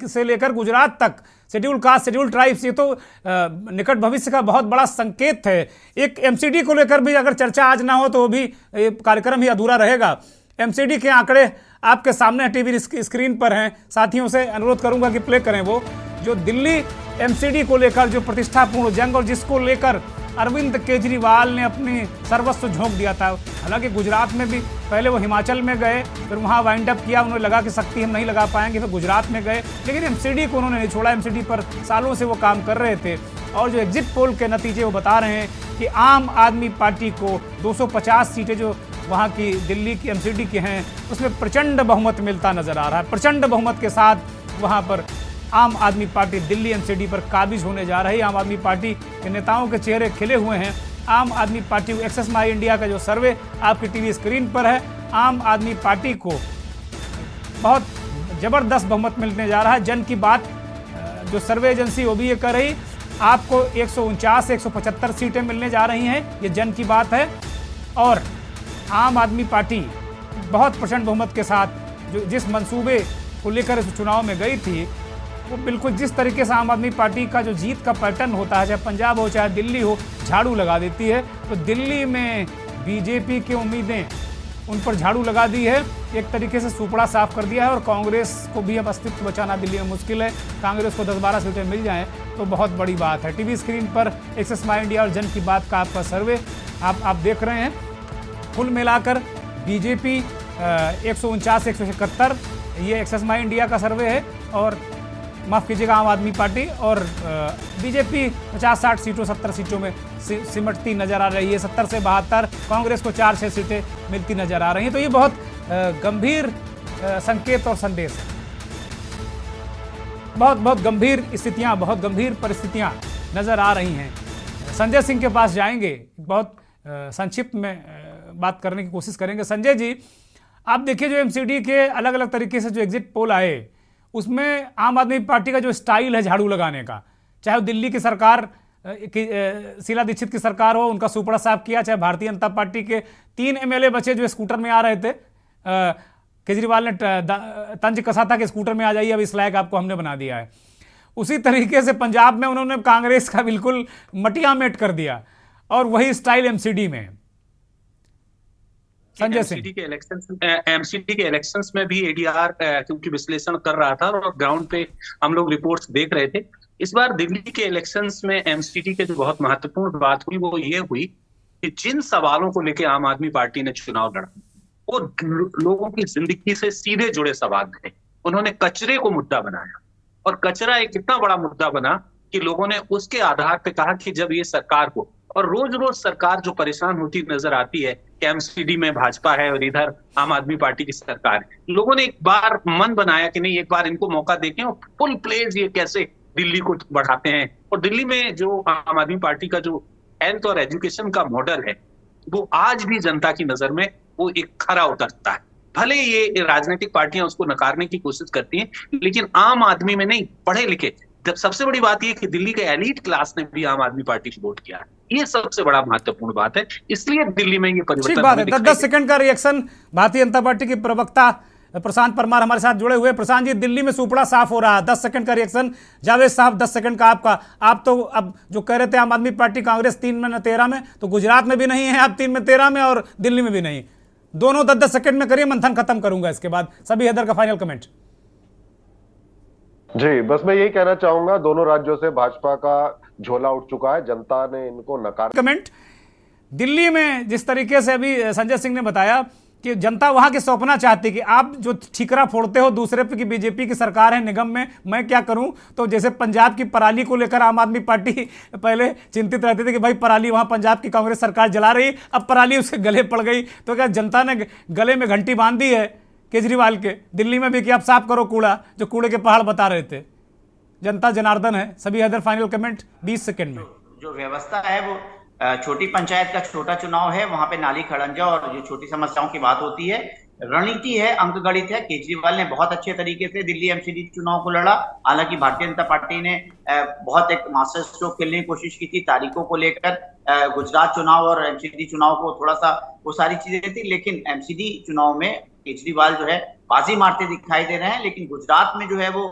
से लेकर गुजरात तक शेड्यूल कास्ट, शेड्यूल ट्राइब्स, ये तो निकट भविष्य का बहुत बड़ा संकेत है। एक MCD को लेकर भी अगर चर्चा आज ना हो तो वो भी कार्यक्रम ही अधूरा रहेगा। MCD के आंकड़े आपके सामने टीवी स्क्रीन पर हैं, साथियों से अनुरोध करूंगा कि प्ले करें वो जो दिल्ली MCD को लेकर जो प्रतिष्ठापूर्ण जंग और जिसको लेकर अरविंद केजरीवाल ने अपनी सर्वस्व झोंक दिया था। हालांकि गुजरात में भी पहले वो हिमाचल में गए, फिर वहाँ वाइंड अप किया, उन्होंने लगा कि शक्ति हम नहीं लगा पाएंगे, फिर गुजरात में गए, लेकिन MCD को उन्होंने नहीं छोड़ा। MCD पर सालों से वो काम कर रहे थे। और जो एग्जिट पोल के नतीजे वो बता रहे हैं कि आम आदमी पार्टी को 250 सीटें जो वहाँ की दिल्ली की MCD की हैं उसमें प्रचंड बहुमत मिलता नजर आ रहा है। प्रचंड बहुमत के साथ वहाँ पर आम आदमी पार्टी दिल्ली MCD पर काबिज होने जा रही है। आम आदमी पार्टी के नेताओं के चेहरे खिले हुए हैं। आम आदमी पार्टी को एक्सेस माई इंडिया का जो सर्वे आपकी टीवी स्क्रीन पर है, आम आदमी पार्टी को बहुत जबरदस्त बहुमत मिलने जा रहा है। जन की बात जो सर्वे एजेंसी वो भी ये कर रही, आपको 149 से 175 सीटें मिलने जा रही हैं, ये जन की बात है। और आम आदमी पार्टी बहुत प्रचंड बहुमत के साथ जो जिस मंसूबे को लेकर इस चुनाव में गई थी, वो बिल्कुल जिस तरीके से आम आदमी पार्टी का जो जीत का पैटर्न होता है, चाहे पंजाब हो चाहे दिल्ली हो, झाड़ू लगा देती है। तो दिल्ली में बीजेपी की उम्मीदें उन पर झाड़ू लगा दी है, एक तरीके से सुपड़ा साफ कर दिया है। और कांग्रेस को भी अब अस्तित्व बचाना दिल्ली में मुश्किल है। कांग्रेस को 10-12 सीटें मिल जाएं तो बहुत बड़ी बात है। टीवी स्क्रीन पर एक्सेस माई इंडिया और जन की बात का आपका सर्वे आप देख रहे हैं। कुल मिलाकर बीजेपी 149 से 171, ये एक्सेस माई इंडिया का सर्वे है। और माफ़ कीजिएगा आम आदमी पार्टी और बीजेपी 50-60 सीटों 70 सीटों में सिमटती नजर आ रही है। 70 से 72, कांग्रेस को 4-6 सीटें मिलती नजर आ रही हैं। तो ये बहुत गंभीर संकेत और संदेश है। बहुत गंभीर स्थितियां, बहुत गंभीर परिस्थितियां नजर आ रही हैं। संजय सिंह के पास जाएंगे, बहुत संक्षिप्त में बात करने की कोशिश करेंगे। संजय जी, आप देखिए जो एमसीडी के अलग अलग तरीके से जो एग्जिट पोल आए, उसमें आम आदमी पार्टी का जो स्टाइल है झाड़ू लगाने का, चाहे वो दिल्ली की सरकार शीला दीक्षित की सरकार हो, उनका सुपड़ा साफ किया, चाहे भारतीय जनता पार्टी के 3 एमएलए बचे जो स्कूटर में आ रहे थे, केजरीवाल ने तंज कसा था कि स्कूटर में आ जाइए, अब इस लायक आपको हमने बना दिया है। उसी तरीके से पंजाब में उन्होंने कांग्रेस का बिल्कुल मटिया मेट कर दिया, और वही स्टाइल एमसीडी में। संजय सिंह, एमसीडी के इलेक्शंस में भी एडीआर क्योंकि विश्लेषण कर रहा था और ग्राउंड पे हम लोग रिपोर्ट्स देख रहे थे। इस बार दिल्ली के इलेक्शंस में एमसीडी के जो बहुत महत्वपूर्ण बात हुई वो ये हुई कि जिन सवालों को लेकर आम आदमी पार्टी ने चुनाव लड़ा वो लोगों की जिंदगी से सीधे जुड़े सवाल थे। उन्होंने कचरे को मुद्दा बनाया, और कचरा एक इतना बड़ा मुद्दा बना कि लोगों ने उसके आधार पर कहा कि जब ये सरकार को, और रोज रोज सरकार जो परेशान होती नजर आती है कि एमसीडी में भाजपा है और इधर आम आदमी पार्टी की सरकार है, लोगों ने एक बार मन बनाया कि नहीं, एक बार इनको मौका देखें और फुल प्लेज ये कैसे दिल्ली को बढ़ाते हैं। और दिल्ली में जो आम आदमी पार्टी का जो हेल्थ और एजुकेशन का मॉडल है वो आज भी जनता की नजर में वो एक खरा उतरता है। भले ये राजनीतिक पार्टियां उसको नकारने की कोशिश करती हैं, लेकिन आम आदमी में नहीं, पढ़े लिखे, सबसे बड़ी बात यह कि दिल्ली के एलीट क्लास ने भी आम आदमी पार्टी को वोट किया है। ये सबसे बड़ा महत्वपूर्ण बात है, इसलिए दिल्ली में ये परिवर्तन। ठीक बात है। 10 सेकंड का रिएक्शन। भारतीय जनता पार्टी के प्रवक्ता प्रशांत परमार हमारे साथ जुड़े हुए। प्रशांत जी, दिल्ली में सुपड़ा साफ हो रहा है, 10 सेकंड का रिएक्शन। जावेद साहब, 10 सेकंड का आपका। आप तो अब जो कह रहे थे आम आदमी पार्टी कांग्रेस 3 में न 13 में, तो गुजरात में भी नहीं है आप 3 में 13 में, और दिल्ली में भी नहीं। दोनों 10-10 सेकंड में करिए, मंथन खत्म करूंगा इसके बाद। सभी हैदर का फाइनल कमेंट। जी, बस मैं यही कहना चाहूंगा, दोनों राज्यों से भाजपा का झोला उठ चुका है, जनता ने इनको नकार। कमेंट। दिल्ली में जिस तरीके से अभी संजय सिंह ने बताया कि जनता वहां के सौंपना चाहती कि आप जो ठीकरा फोड़ते हो दूसरे पे कि बीजेपी की सरकार है निगम में, मैं क्या करूं। तो जैसे पंजाब की पराली को लेकर आम आदमी पार्टी पहले चिंतित रहती थी कि भाई पराली वहां पंजाब की कांग्रेस सरकार जला रही, अब पराली उसके गले पड़ गई। तो क्या जनता ने गले में घंटी बांध दी है केजरीवाल के दिल्ली में भी कि आप साफ करो कूड़ा, जो कूड़े के पहाड़ बता रहे थे। जनता जनार्दन है। सभी हैदर फाइनल कमेंट 20 सेकंड में। जो व्यवस्था है वो छोटी पंचायत का छोटा चुनाव है, वहां पे नाली खड़ंजा और जो छोटी समस्याओं की बात होती है, रणनीति है, अंकगणित है। केजरीवाल ने बहुत अच्छे तरीके से दिल्ली एमसीडी चुनाव को लड़ा। हालांकि भारतीय जनता पार्टी ने बहुत एक मास्टर स्ट्रोक खेलने की कोशिश की थी तारीखों को लेकर। गुजरात चुनाव और एमसीडी चुनाव को थोड़ा सा वो सारी चीजें थी, लेकिन एमसीडी चुनाव में केजरीवाल जो है बाजी मारते दिखाई दे रहे हैं। लेकिन गुजरात में जो है वो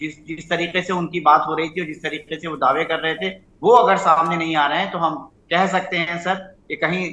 जिस तरीके से उनकी बात हो रही थी और जिस तरीके से वो दावे कर रहे थे, वो अगर सामने नहीं आ रहे हैं तो हम कह सकते हैं सर कि कहीं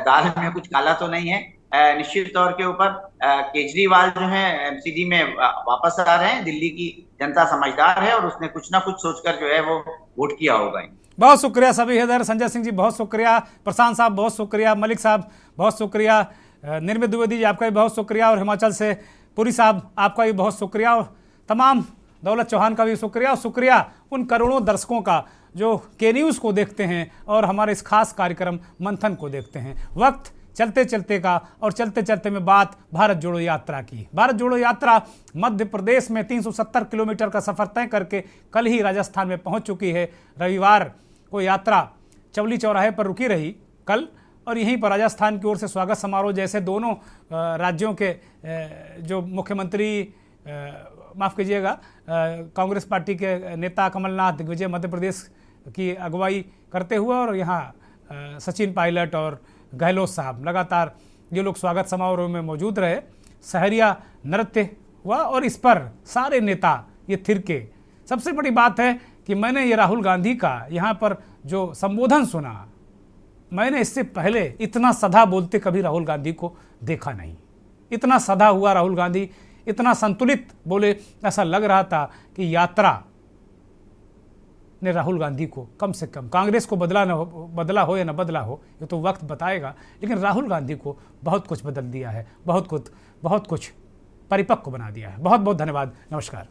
दाल में कुछ काला तो नहीं है। निश्चित तौर के ऊपर केजरीवाल जो है एमसीडी में वापस आ रहे हैं। दिल्ली की जनता समझदार है और उसने कुछ ना कुछ सोचकर जो है वो वोट किया होगा। बहुत शुक्रिया सभी हैदर। संजय सिंह जी बहुत शुक्रिया, प्रशांत साहब बहुत शुक्रिया, मलिक साहब बहुत शुक्रिया, निर्मित द्विवेदी जी आपका भी बहुत शुक्रिया, और हिमाचल से पुरी साहब आपका भी बहुत शुक्रिया, और तमाम दौलत चौहान का भी शुक्रिया, और शुक्रिया उन करोड़ों दर्शकों का जो के न्यूज़ को देखते हैं और हमारे इस खास कार्यक्रम मंथन को देखते हैं। वक्त चलते चलते का, और चलते चलते में बात भारत जोड़ो यात्रा की। भारत जोड़ो यात्रा मध्य प्रदेश में 370 किलोमीटर का सफ़र तय करके कल ही राजस्थान में पहुंच चुकी है। रविवार को यात्रा चौली चौराहे पर रुकी रही कल, और यहीं पर राजस्थान की ओर से स्वागत समारोह जैसे दोनों राज्यों के जो मुख्यमंत्री, माफ़ कीजिएगा, कांग्रेस पार्टी के नेता कमलनाथ दिग्विजय मध्य प्रदेश की अगुवाई करते हुए, और यहाँ सचिन पायलट और गहलोत साहब लगातार ये लोग स्वागत समारोह में मौजूद रहे। सहरिया नृत्य हुआ और इस पर सारे नेता ये थिरके। सबसे बड़ी बात है कि मैंने ये राहुल गांधी का यहाँ पर जो संबोधन सुना, मैंने इससे पहले इतना सधा बोलते कभी राहुल गांधी को देखा नहीं। इतना सधा हुआ राहुल गांधी, इतना संतुलित बोले, ऐसा लग रहा था कि यात्रा ने राहुल गांधी को कम से कम, कांग्रेस को बदला हो या न बदला हो ये तो वक्त बताएगा, लेकिन राहुल गांधी को बहुत कुछ बदल दिया है, बहुत कुछ परिपक्व बना दिया है। बहुत बहुत धन्यवाद। नमस्कार।